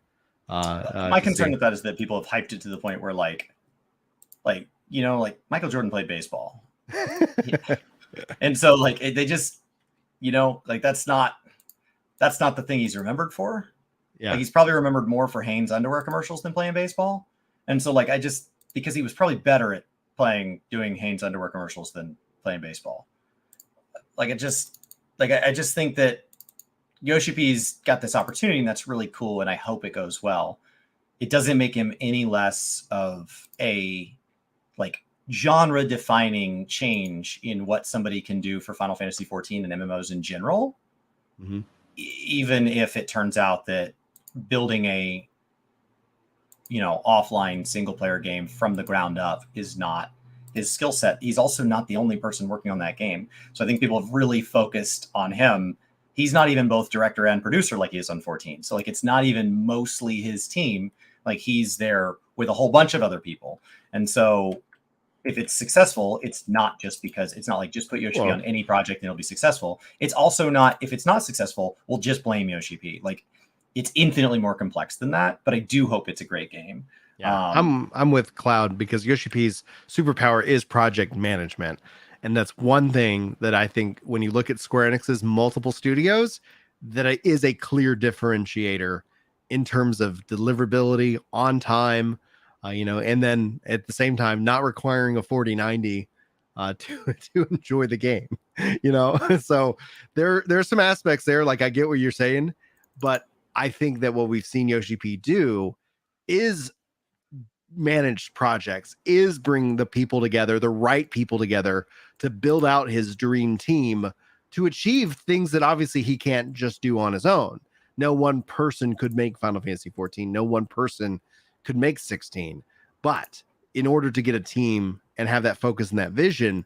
My concern with that is that people have hyped it to the point where like Michael Jordan played baseball. And so like they just, like that's not the thing he's remembered for. Yeah. Like he's probably remembered more for Hanes underwear commercials than playing baseball. And so like because he was probably better at doing Hanes underwear commercials than playing baseball. Like I just think that Yoshi P's got this opportunity and that's really cool. And I hope it goes well. It doesn't make him any less of a like genre defining change in what somebody can do for Final Fantasy 14 and MMOs in general. Mm-hmm. Even if it turns out that building a offline single player game from the ground up is not his skill set. He's also not the only person working on that game. So I think people have really focused on him. He's not even both director and producer like he is on 14. So like it's not even mostly his team. Like he's there with a whole bunch of other people. And so if it's successful, it's not just because it's not like just put Yoshi P on any project and it'll be successful. It's also not, if it's not successful, we'll just blame Yoshi P. Like it's infinitely more complex than that, but I do hope it's a great game. Yeah, I'm with Cloud, because Yoshi P's superpower is project management. And that's one thing that I think when you look at Square Enix's multiple studios, that is a clear differentiator in terms of deliverability, on time, and then at the same time, not requiring a 4090 to enjoy the game, So there's some aspects there. Like I get what you're saying, but I think that what we've seen Yoshi P do is manage projects, is bring the people together, the right people together to build out his dream team to achieve things that obviously he can't just do on his own. No one person could make Final Fantasy 14. No one person could make 16. But in order to get a team and have that focus and that vision,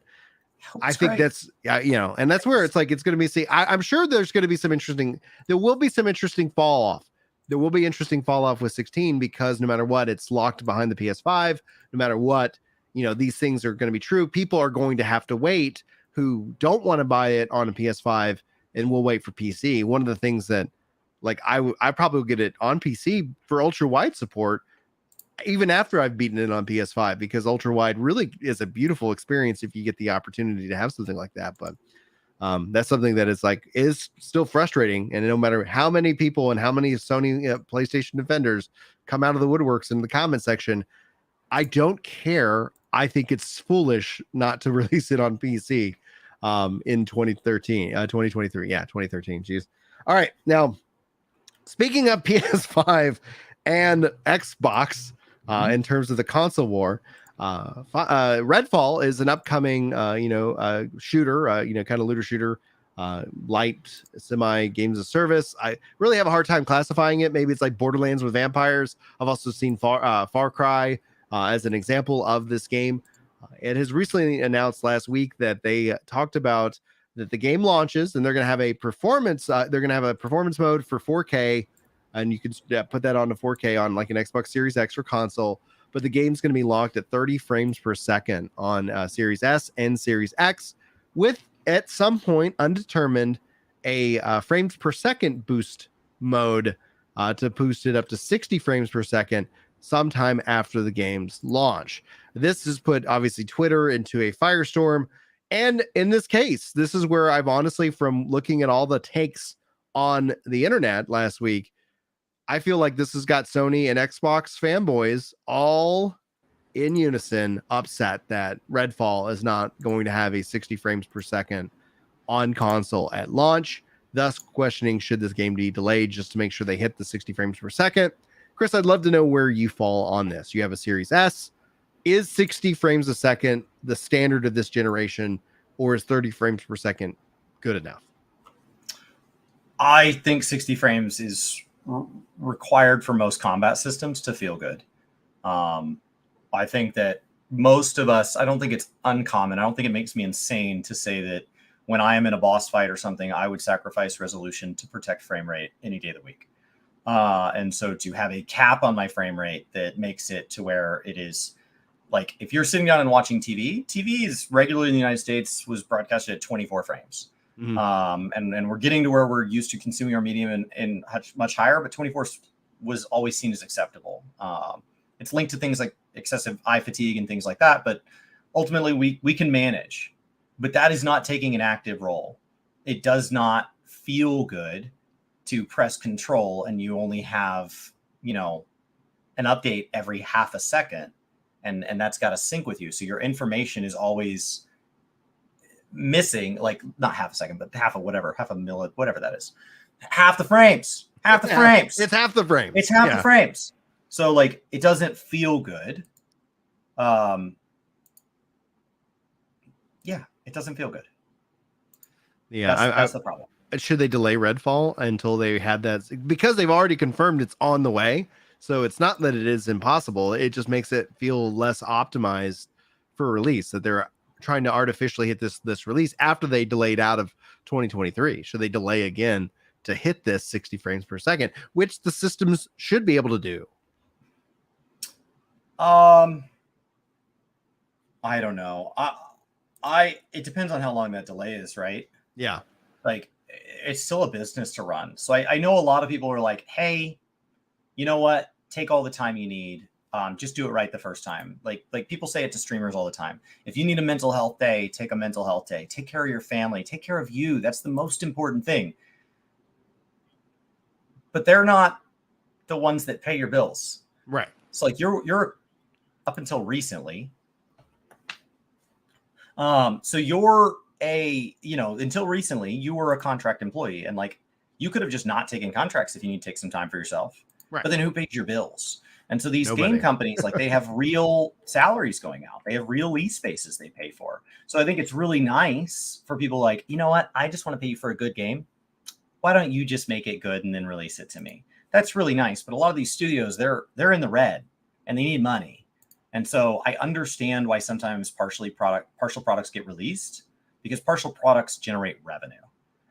I think that's, and that's where it's like, it's going to be, I'm sure there will be some interesting fall off. There will be interesting fall off with 16, because no matter what, it's locked behind the PS5. No matter what, these things are going to be true. People are going to have to wait who don't want to buy it on a PS5 and will wait for PC. One of the things that, like, I probably will get it on PC for ultra wide support. even after I've beaten it on PS5, because ultra wide really is a beautiful experience if you get the opportunity to have something like that. But that's something that is still frustrating. And no matter how many people and how many Sony PlayStation defenders come out of the woodworks in the comment section, I don't care. I think it's foolish not to release it on PC in 2023. Yeah, 2013. Jeez. All right. Now, speaking of PS5 and Xbox, in terms of the console war, RedFall is an upcoming, shooter, kind of looter shooter, light semi games of service. I really have a hard time classifying it. Maybe it's like Borderlands with vampires. I've also seen Far Cry as an example of this game. It has recently announced last week that they talked about that the game launches and they're going to have a performance. They're going to have a performance mode for 4K, and you can put that on to 4K on like an Xbox Series X or console. But the game's going to be locked at 30 frames per second on Series S and Series X, with at some point undetermined a frames per second boost mode to boost it up to 60 frames per second sometime after the game's launch. This has put obviously Twitter into a firestorm. And in this case, this is where I've honestly, from looking at all the takes on the internet last week, I feel like this has got Sony and Xbox fanboys all in unison upset that Redfall is not going to have a 60 frames per second on console at launch, thus questioning should this game be delayed just to make sure they hit the 60 frames per second. Chris, I'd love to know where you fall on this. You have a Series S. Is 60 frames a second the standard of this generation, or is 30 frames per second good enough? I think 60 frames is required for most combat systems to feel good. I think that most of us, I don't think it's uncommon. I don't think it makes me insane to say that when I am in a boss fight or something, I would sacrifice resolution to protect frame rate any day of the week. And so to have a cap on my frame rate that makes it to where it is like, if you're sitting down and watching TV is regularly in the United States was broadcasted at 24 frames. Mm-hmm. And we're getting to where we're used to consuming our medium and much higher, but 24 was always seen as acceptable. It's linked to things like excessive eye fatigue and things like that, but ultimately we can manage. But that is not taking an active role. It does not feel good to press control and you only have, an update every half a second, and that's got to sync with you. So your information is always missing, like not half a second, but half a milli, whatever that is. Half the frames. It's half the frames. It's half the frames. So like it doesn't feel good. It doesn't feel good. Yeah, that's the problem. Should they delay Redfall until they had that? Because they've already confirmed it's on the way. So it's not that it is impossible. It just makes it feel less optimized for release, that they're trying to artificially hit this release after they delayed out of 2023. Should they delay again to hit this 60 frames per second, which the systems should be able to do? I don't know. It depends on how long that delay is, right? Yeah. Like it's still a business to run. So I know a lot of people are like, hey, you know what? Take all the time you need. Just do it right the first time. Like people say it to streamers all the time. If you need a mental health day, take a mental health day. Take care of your family. Take care of you. That's the most important thing. But they're not the ones that pay your bills. Right. So like you're up until recently. So you're until recently you were a contract employee, and like you could have just not taken contracts if you need to take some time for yourself. Right. But then who pays your bills? And so these game companies, like they have real salaries going out. They have real lease spaces they pay for. So I think it's really nice for people like, you know what? I just want to pay you for a good game. Why don't you just make it good and then release it to me? That's really nice. But a lot of these studios, they're in the red and they need money. And so I understand why sometimes partial products get released, because partial products generate revenue.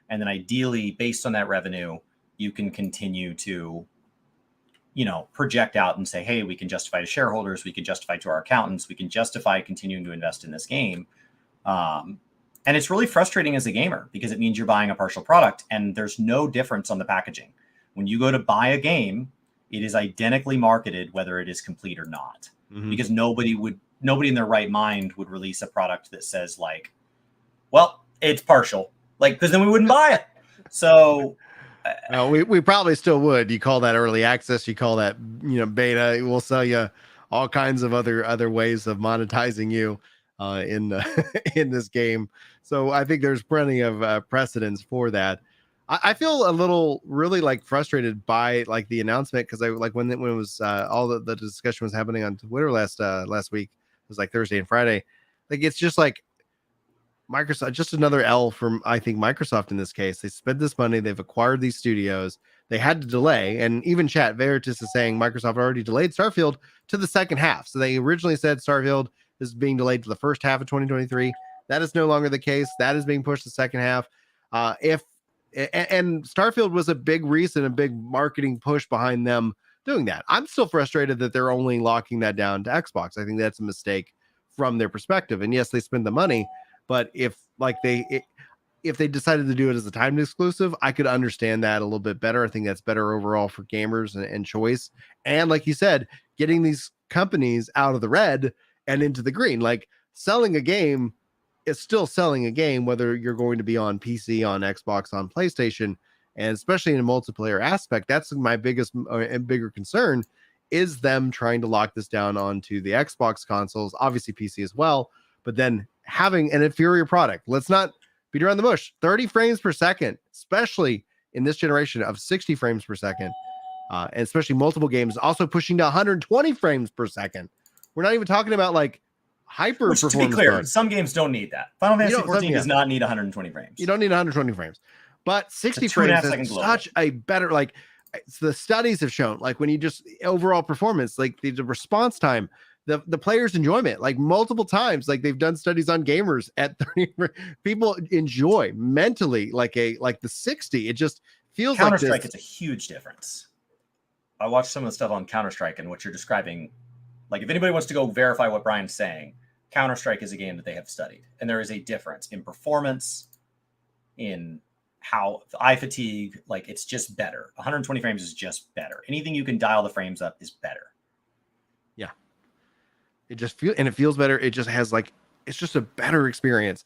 And then ideally, based on that revenue, you can continue to project out and say, hey, we can justify to shareholders, we can justify to our accountants, we can justify continuing to invest in this game. And it's really frustrating as a gamer because it means you're buying a partial product and there's no difference on the packaging. When you go to buy a game, it is identically marketed whether it is complete or not. Because nobody in their right mind would release a product that says like, well, it's partial, like, because then we wouldn't buy it. So we probably still would. You call that early access, you call that, beta. We'll sell you all kinds of other ways of monetizing you in in this game. So I think there's plenty of precedence for that. I feel a little really like frustrated by like the announcement, because I like when it was all the discussion was happening on Twitter last week. It was like Thursday and Friday. Like, it's just like Microsoft, just another L from, I think, Microsoft in this case. They spent this money, they've acquired these studios, they had to delay, and even Chat Veritas is saying Microsoft already delayed Starfield to the second half. So they originally said Starfield is being delayed to the first half of 2023. That is no longer the case. That is being pushed to the second half. And Starfield was a big reason, a big marketing push behind them doing that. I'm still frustrated that they're only locking that down to Xbox. I think that's a mistake from their perspective. And yes, they spend the money, but if they decided to do it as a timed exclusive, I could understand that a little bit better. I think that's better overall for gamers and choice. And like you said, getting these companies out of the red and into the green, like selling a game is still selling a game, whether you're going to be on PC, on Xbox, on PlayStation, and especially in a multiplayer aspect. That's my biggest and bigger concern, is them trying to lock this down onto the Xbox consoles, obviously PC as well, but then having an inferior product. Let's not beat around the bush. 30 frames per second, especially in this generation of 60 frames per second, and especially multiple games also pushing to 120 frames per second. We're not even talking about like hyper performance. To be clear, some games don't need that. Final Fantasy 14 does not need 120 frames. You don't need 120 frames, but 60 frames is such a better, like, the studies have shown, like when you just overall performance, like the response time, the players' enjoyment, like multiple times, like they've done studies on gamers at 30, people enjoy mentally like the 60. It just feels like Counter-Strike is a huge difference. I watched some of the stuff on Counter-Strike, and what you're describing, like if anybody wants to go verify what Brian's saying, Counter-Strike is a game that they have studied, and there is a difference in performance, in how eye fatigue, like it's just better. 120 frames is just better. Anything you can dial the frames up is better. Yeah. It just feels better. It just has like, it's just a better experience.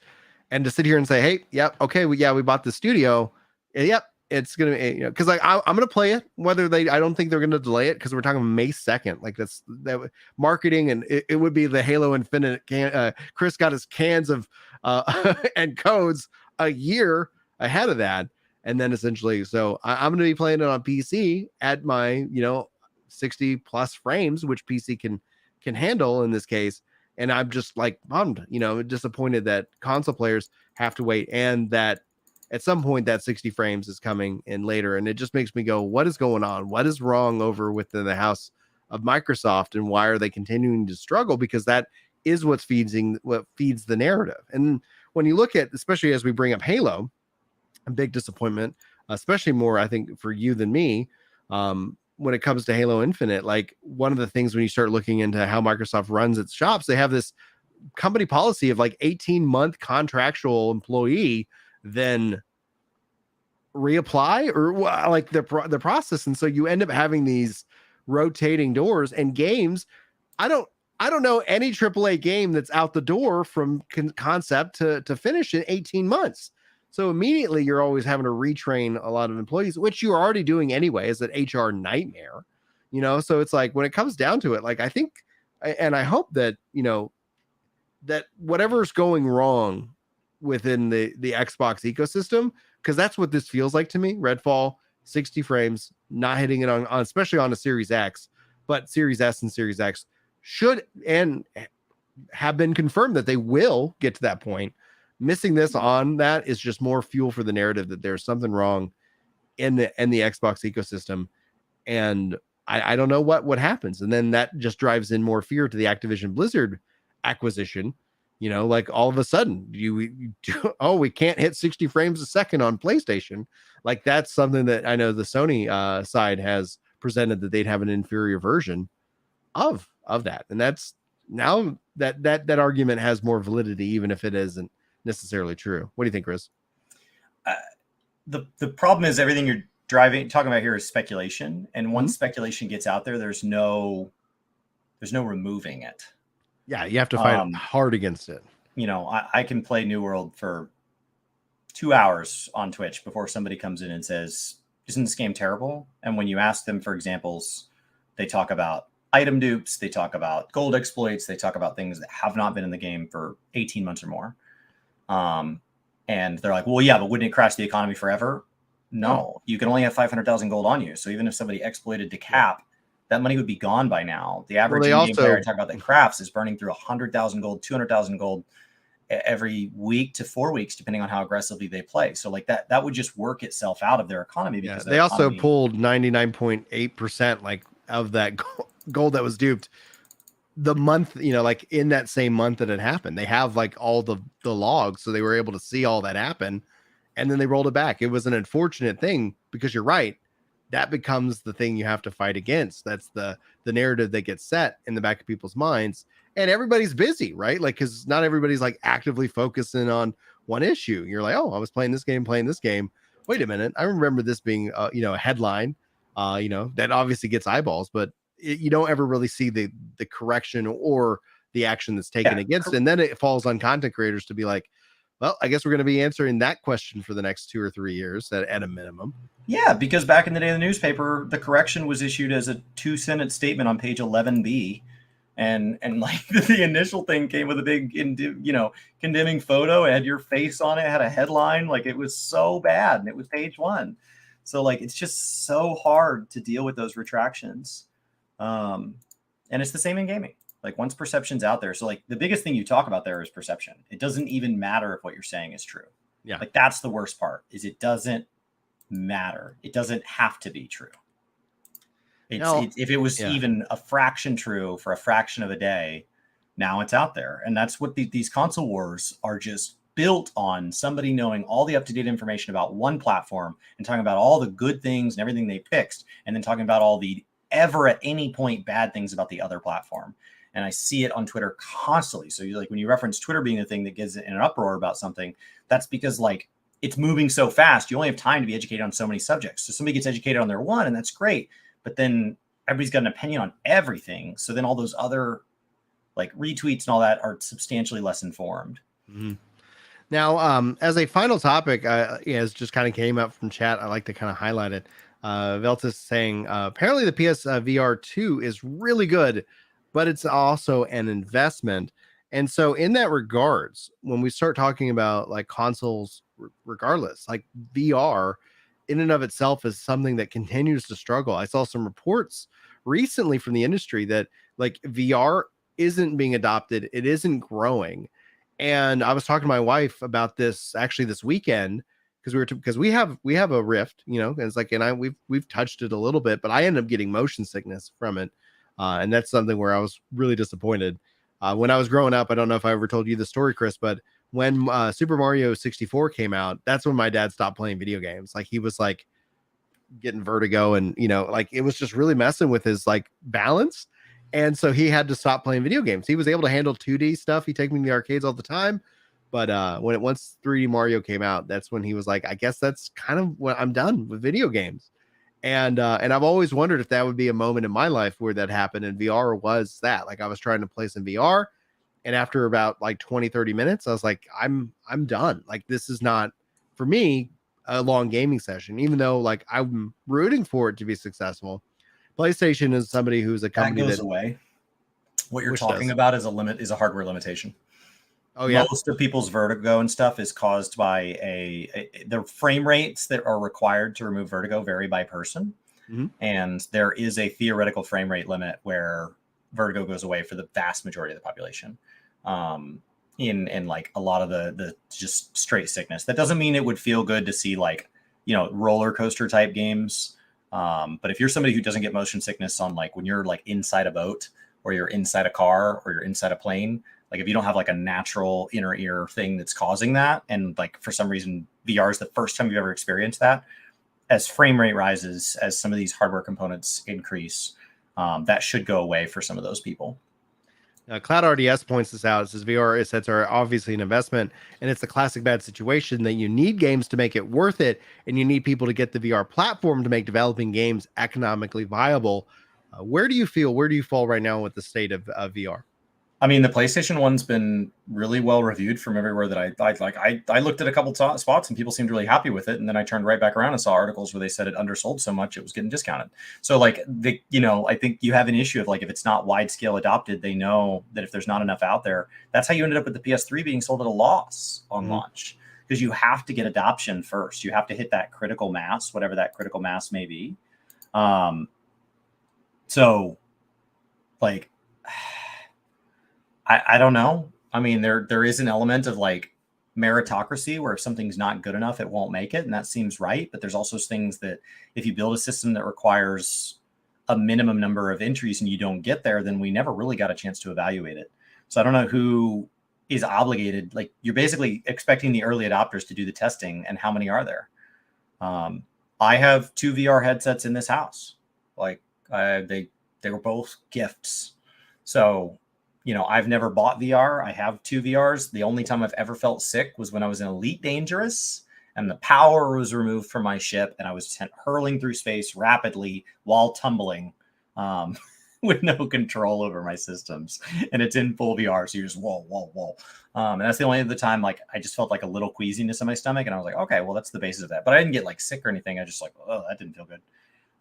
And to sit here and say, hey, yep, okay, we bought the studio. Yep, it's gonna, because like I'm gonna play it. Whether I don't think they're gonna delay it, because we're talking May 2nd. Like that marketing, and it would be the Halo Infinite. Chris got his cans of and codes a year ahead of that, and then essentially, so I'm gonna be playing it on PC at my 60 plus frames, which PC can handle in this case. And I'm just like bummed, disappointed that console players have to wait, and that at some point that 60 frames is coming in later. And it just makes me go, what is going on? What is wrong over within the house of Microsoft, and why are they continuing to struggle? Because that is what feeds the narrative. And when you look at, especially as we bring up Halo, a big disappointment, especially more, I think, for you than me, when it comes to Halo Infinite. Like, one of the things when you start looking into how Microsoft runs its shops, they have this company policy of like 18-month contractual employee, then reapply, or like the process. And so you end up having these rotating doors, and games. I don't know any AAA game that's out the door from concept to finish in 18 months. So immediately you're always having to retrain a lot of employees, which you're already doing anyway, as an HR nightmare, So it's like, when it comes down to it, like, I think, and I hope that, that whatever's going wrong within the Xbox ecosystem, because that's what this feels like to me. Redfall, 60 frames, not hitting it on especially on a Series X, but Series S and Series X should and have been confirmed that they will get to that point. Missing this on that is just more fuel for the narrative that there's something wrong in the Xbox ecosystem. And I don't know what happens. And then that just drives in more fear to the Activision Blizzard acquisition. Like, all of a sudden we can't hit 60 frames a second on PlayStation. Like, that's something that I know the Sony side has presented, that they'd have an inferior version of that. And that's now that argument has more validity, even if it isn't necessarily true. What do you think, Chris? The problem is everything talking about here is speculation. And once speculation gets out there, there's no removing it. Yeah, you have to fight hard against it. You know, I can play New World for 2 hours on Twitch before somebody comes in and says, isn't this game terrible? And when you ask them for examples, they talk about item dupes, they talk about gold exploits, they talk about things that have not been in the game for 18 months or more. And they're like, well, yeah, but wouldn't it crash the economy forever? No, you can only have 500,000 gold on you. So even if somebody exploited to cap, that money would be gone by now. The average in-game player I talk about that crafts is burning through 100,000 gold, 200,000 gold every week to 4 weeks, depending on how aggressively they play. So like that would just work itself out of their economy because they also pulled 99.8% like of that gold that was duped the month, you know, like in that same month that it happened. They have like all the logs, so they were able to see all that happen, and then they rolled it back. It was an unfortunate thing because you're right. That becomes the thing you have to fight against. That's the narrative that gets set in the back of people's minds. And everybody's busy, right? Like, because not everybody's like actively focusing on one issue. You're like, oh, I was playing this game. Wait a minute. I remember this being, a headline, that obviously gets eyeballs, but you don't ever really see the correction or the action that's taken against it. And then it falls on content creators to be like, well, I guess we're going to be answering that question for the next 2 or 3 years at a minimum. Yeah, because back in the day of the newspaper, the correction was issued as a 2-sentence statement on page 11B. And like the initial thing came with a big, condemning photo. It had your face on it, had a headline. Like it was so bad. And it was page 1. So like, it's just so hard to deal with those retractions. And it's the same in gaming. Like once perception's out there. So like the biggest thing you talk about there is perception. It doesn't even matter if what you're saying is true. Yeah. Like that's the worst part is it doesn't matter. It doesn't have to be true. If it was even a fraction true for a fraction of a day, now it's out there. And that's what these console wars are just built on, somebody knowing all the up-to-date information about one platform and talking about all the good things and everything they fixed, and then talking about all the ever at any point bad things about the other platform. And I see it on Twitter constantly. So you like when you reference Twitter being the thing that gets in an uproar about something, that's because like it's moving so fast. You only have time to be educated on so many subjects. So somebody gets educated on their one, and that's great. But then everybody's got an opinion on everything. So then all those other like retweets and all that are substantially less informed. Mm-hmm. Now, as a final topic, as just kind of came up from chat, I like to kind of highlight it. Veltus saying, apparently the PS VR 2 is really good, but it's also an investment. And so in that regards, when we start talking about like consoles, regardless, like VR in and of itself is something that continues to struggle. I saw some reports recently from the industry that like VR isn't being adopted. It isn't growing. And I was talking to my wife about this actually this weekend because we have a Rift, and it's like, and we've touched it a little bit, but I ended up getting motion sickness from it. And that's something where I was really disappointed. When I was growing up, I don't know if I ever told you the story, Chris, but when Super Mario 64 came out, that's when my dad stopped playing video games. Like he was like getting vertigo and, like it was just really messing with his like balance. And so he had to stop playing video games. He was able to handle 2D stuff. He'd take me to the arcades all the time. But once 3D Mario came out, that's when he was like, I guess that's kind of what I'm done with video games. And I've always wondered if that would be a moment in my life where that happened. And VR was that. Like I was trying to play some VR. And after about like 20, 30 minutes, I was like, I'm done. Like this is not for me a long gaming session, even though like I'm rooting for it to be successful. PlayStation is somebody who's a company that goes away. What you're talking about is a hardware limitation. Oh yeah. Most of people's vertigo and stuff is caused by the frame rates that are required to remove vertigo vary by person. Mm-hmm. And there is a theoretical frame rate limit where vertigo goes away for the vast majority of the population. In like a lot of the just straight sickness. That doesn't mean it would feel good to see like, roller coaster type games. But if you're somebody who doesn't get motion sickness on like when you're like inside a boat or you're inside a car or you're inside a plane, like if you don't have like a natural inner ear thing that's causing that, and like for some reason VR is the first time you've ever experienced that, as frame rate rises, as some of these hardware components increase, that should go away for some of those people. Cloud RDS points this out. It says VR headsets are obviously an investment, and it's the classic bad situation that you need games to make it worth it, and you need people to get the VR platform to make developing games economically viable. Where do you fall right now with the state of VR? I mean, the PlayStation one's been really well reviewed from everywhere that I looked at a couple spots and people seemed really happy with it. And then I turned right back around and saw articles where they said it undersold so much it was getting discounted. So like I think you have an issue of like, if it's not wide scale adopted, they know that if there's not enough out there, that's how you ended up with the PS3 being sold at a loss on launch, because you have to get adoption first. You have to hit that critical mass, whatever that critical mass may be. So like, I don't know. I mean, there is an element of like meritocracy where if something's not good enough, it won't make it. And that seems right. But there's also things that if you build a system that requires a minimum number of entries and you don't get there, then we never really got a chance to evaluate it. So I don't know who is obligated. Like, you're basically expecting the early adopters to do the testing, and how many are there? I have 2 VR headsets in this house. Like they were both gifts. So, I've never bought VR. I have 2 VRs. The only time I've ever felt sick was when I was in Elite Dangerous and the power was removed from my ship and I was hurling through space rapidly while tumbling with no control over my systems. And it's in full VR. So you're just whoa, whoa, whoa. And that's the only other time like I just felt like a little queasiness in my stomach. And I was like, okay, well, that's the basis of that. But I didn't get like sick or anything. I just like, oh, that didn't feel good.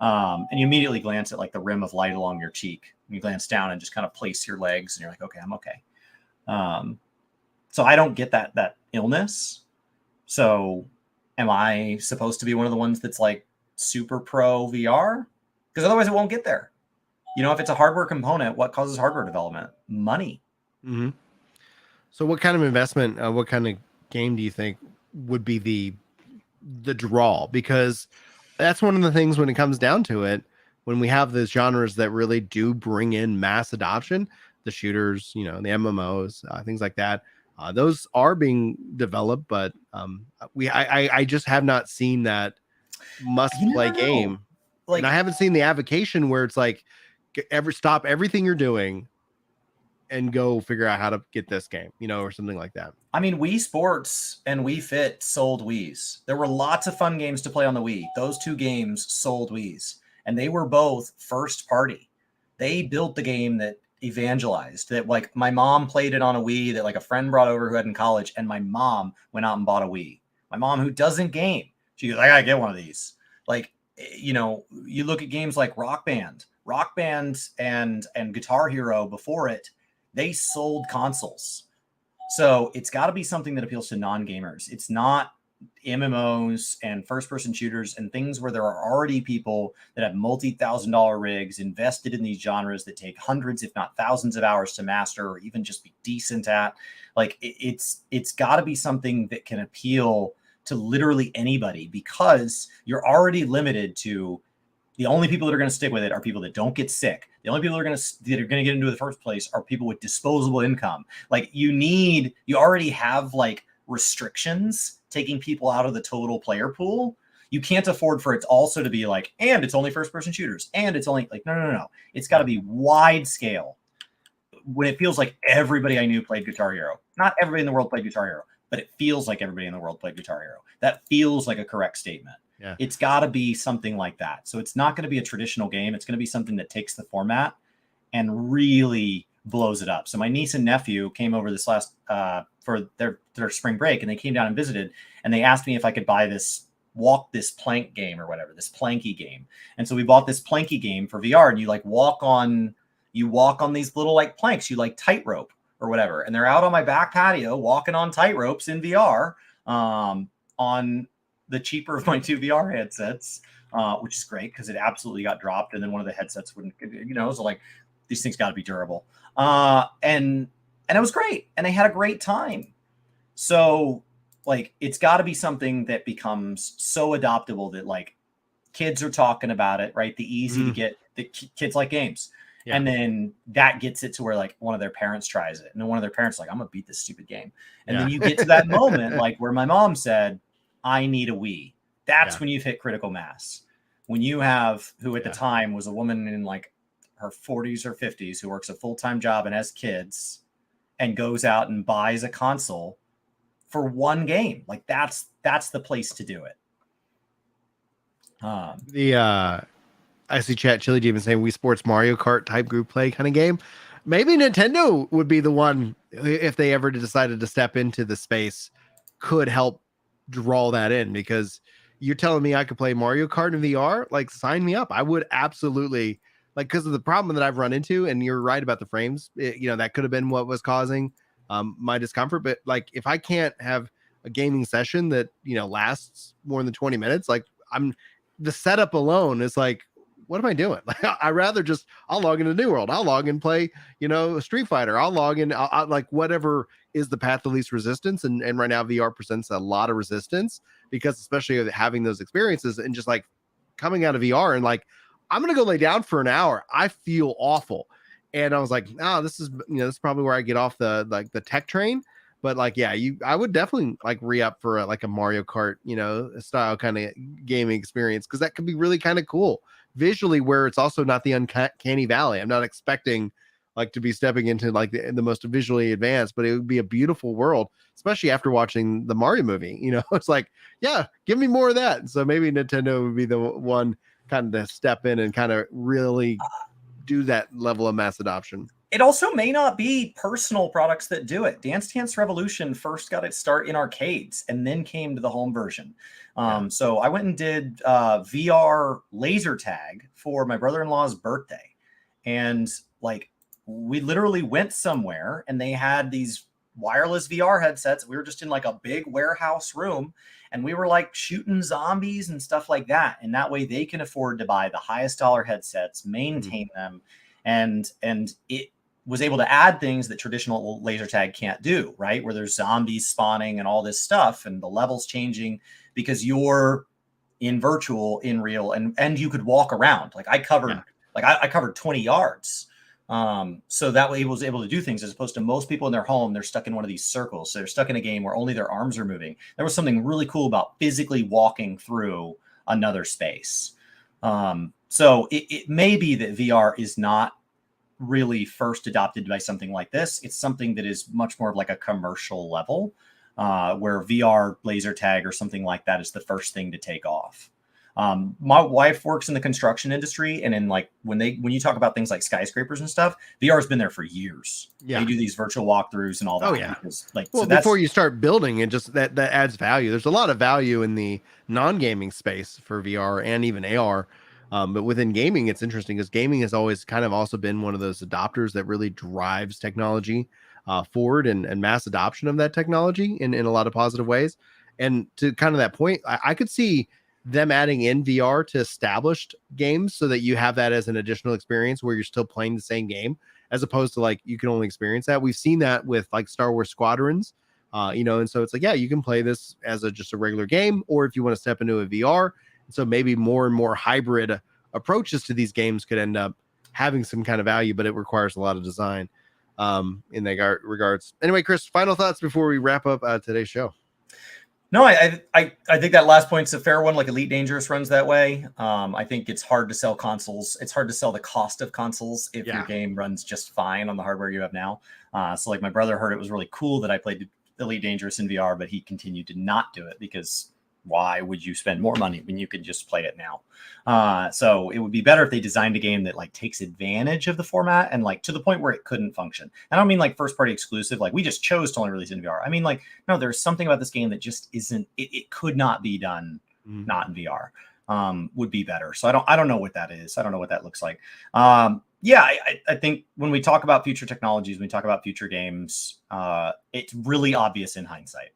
And you immediately glance at like the rim of light along your cheek. You glance down and just kind of place your legs and you're like, okay, I'm okay. So I don't get that illness. So am I supposed to be one of the ones that's like super pro VR? Because otherwise it won't get there. If it's a hardware component, what causes hardware development? Money. Mm-hmm. So what kind of investment, what kind of game do you think would be the draw? Because that's one of the things when it comes down to it, when we have those genres that really do bring in mass adoption, the shooters, the MMOs, things like that, those are being developed, but I just have not seen that must play game. Like, and I haven't seen the avocation where it's like, stop everything you're doing and go figure out how to get this game, or something like that. I mean, Wii Sports and Wii Fit sold Wiis. There were lots of fun games to play on the Wii. Those 2 games sold Wiis, and they were both first party. They built the game that evangelized, that like my mom played it on a Wii that like a friend brought over who had in college, and my mom went out and bought a Wii. My mom, who doesn't game, she goes, I gotta get one of these. Like, you look at games like Rock Band and Guitar Hero before it, they sold consoles. So it's got to be something that appeals to non-gamers. It's not MMOs and first-person shooters and things where there are already people that have multi-$1,000 rigs invested in these genres that take hundreds, if not thousands of hours to master or even just be decent at. Like, it's got to be something that can appeal to literally anybody, because you're already limited to the only people that are going to stick with it are people that don't get sick. The only people that are going to get into it in the first place are people with disposable income. Like, you already have like restrictions taking people out of the total player pool. You can't afford for it also to be like, and it's only first person shooters, and it's only like, no. It's got to be wide scale. When it feels like everybody I knew played Guitar Hero, not everybody in the world played Guitar Hero, but it feels like everybody in the world played Guitar Hero. That feels like a correct statement. Yeah. It's got to be something like that. So it's not going to be a traditional game. It's going to be something that takes the format and really blows it up. So my niece and nephew came over this last for their spring break, and they came down and visited, and they asked me if I could buy this Walk This Plank game or whatever, this planky game. And so we bought this planky game for VR, and you like walk on these little like planks, you like tightrope or whatever. And they're out on my back patio walking on tightropes in VR on the cheaper of my 2 VR headsets, which is great because it absolutely got dropped. And then one of the headsets wouldn't, so like these things got to be durable. And it was great. And they had a great time. So like, it's got to be something that becomes so adoptable that like kids are talking about it, right? The easy to get, the kids like games. Yeah. And then that gets it to where like one of their parents tries it. And then one of their parents like, I'm gonna beat this stupid game. And then you get to that moment, like where my mom said, I need a Wii. That's when you've hit critical mass. When you have, who at the time was a woman in like her 40s or 50s who works a full-time job and has kids and goes out and buys a console for one game. Like that's the place to do it. I see chat Chili Demon saying Wii Sports Mario Kart type group play kind of game. Maybe Nintendo would be the one, if they ever decided to step into the space, could help draw that in, because you're telling me I could play Mario Kart in VR? Like, sign me up. I would absolutely, like, because of the problem that I've run into, and you're right about the frames, that could have been what was causing my discomfort. But like, if I can't have a gaming session that, lasts more than 20 minutes, like, the setup alone is like, what am I doing? Like, I rather just, I'll log into New World. I'll log and play, Street Fighter. I'll log in, I'll like whatever is the path of least resistance. And right now VR presents a lot of resistance, because especially having those experiences and just like coming out of VR and like, I'm going to go lay down for an hour. I feel awful. And I was like, this is probably where I get off the tech train. But like, yeah, I would definitely like re-up for a Mario Kart, style kind of gaming experience, because that could be really kind of cool visually, where it's also not the uncanny valley. I'm not expecting like to be stepping into like the most visually advanced, but it would be a beautiful world, especially after watching the Mario movie. It's like, yeah, give me more of that. So maybe Nintendo would be the one kind of to step in and kind of really do that level of mass adoption. It also may not be personal products that do it. Dance Dance Revolution first got its start in arcades and then came to the home version. So I went and did VR laser tag for my brother-in-law's birthday. And like, we literally went somewhere and they had these wireless VR headsets. We were just in like a big warehouse room and we were like shooting zombies and stuff like that. And that way they can afford to buy the highest dollar headsets, maintain them. And it was able to add things that traditional laser tag can't do, right? Where there's zombies spawning and all this stuff and the levels changing because you're in virtual, in real, and you could walk around. Like I covered, I covered 20 yards. So that way he was able to do things, as opposed to most people in their home, they're stuck in one of these circles. So they're stuck in a game where only their arms are moving. There was something really cool about physically walking through another space. So it may be that VR is not really first adopted by something like this. It's something that is much more of like a commercial level, where VR laser tag or something like that is the first thing to take off. My wife works in the construction industry, and in like when you talk about things like skyscrapers and stuff, VR has been there for years. Yeah, they do these virtual walkthroughs and all that. Oh yeah, because, like, well, so before you start building, it just that adds value. There's a lot of value in the non-gaming space for VR and even AR. But within gaming, it's interesting because gaming has always kind of also been one of those adopters that really drives technology forward and mass adoption of that technology in a lot of positive ways. And to kind of that point, I could see them adding in VR to established games so that you have that as an additional experience where you're still playing the same game, as opposed to like you can only experience that. We've seen that with like Star Wars Squadrons, and so it's like, yeah, you can play this as just a regular game, or if you want to step into a VR. So maybe more and more hybrid approaches to these games could end up having some kind of value, but it requires a lot of design in that regards. Anyway, Chris, final thoughts before we wrap up today's show. No, I think that last point's a fair one. Like Elite Dangerous runs that way. I think it's hard to sell consoles. It's hard to sell the cost of consoles if your game runs just fine on the hardware you have now. So like my brother heard it was really cool that I played Elite Dangerous in VR, but he continued to not do it because why would you spend more money when you could just play it now? So it would be better if they designed a game that like takes advantage of the format and like to the point where it couldn't function. I don't mean like first party exclusive, like we just chose to only release it in VR. I mean like, no, there's something about this game that just isn't, it could not be done not in VR. Would be better. So I don't know what that is. I don't know what that looks like. I think when we talk about future technologies, when we talk about future games, it's really obvious in hindsight.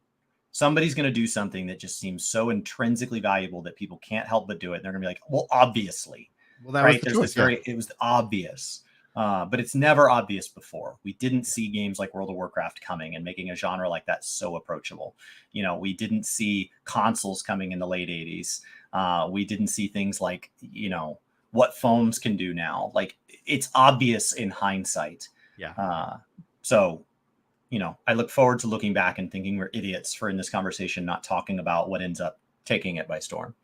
Somebody's going to do something that just seems so intrinsically valuable that people can't help but do it. And they're going to be like, well, obviously. Well, that right? Was the choice, it was obvious. But it's never obvious before. We didn't see games like World of Warcraft coming and making a genre like that so approachable. We didn't see consoles coming in the late 80s. We didn't see things like, what phones can do now. Like, it's obvious in hindsight. Yeah. So I look forward to looking back and thinking we're idiots for in this conversation not talking about what ends up taking it by storm.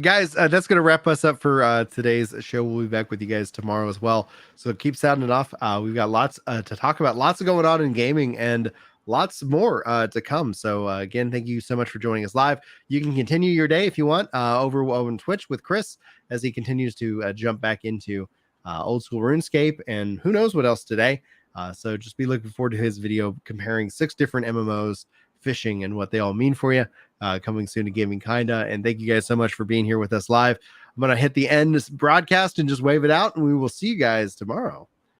Guys, that's going to wrap us up for today's show. We'll be back with you guys tomorrow as well. So keep sounding off. We've got lots to talk about, lots going on in gaming, and lots more to come. So again, thank you so much for joining us live. You can continue your day if you want over on Twitch with Chris as he continues to jump back into old school RuneScape and who knows what else today. So just be looking forward to his video comparing 6 different MMOs, fishing, and what they all mean for you. Coming soon to Gaming Kinda. And thank you guys so much for being here with us live. I'm going to hit the end broadcast and just wave it out, and we will see you guys tomorrow.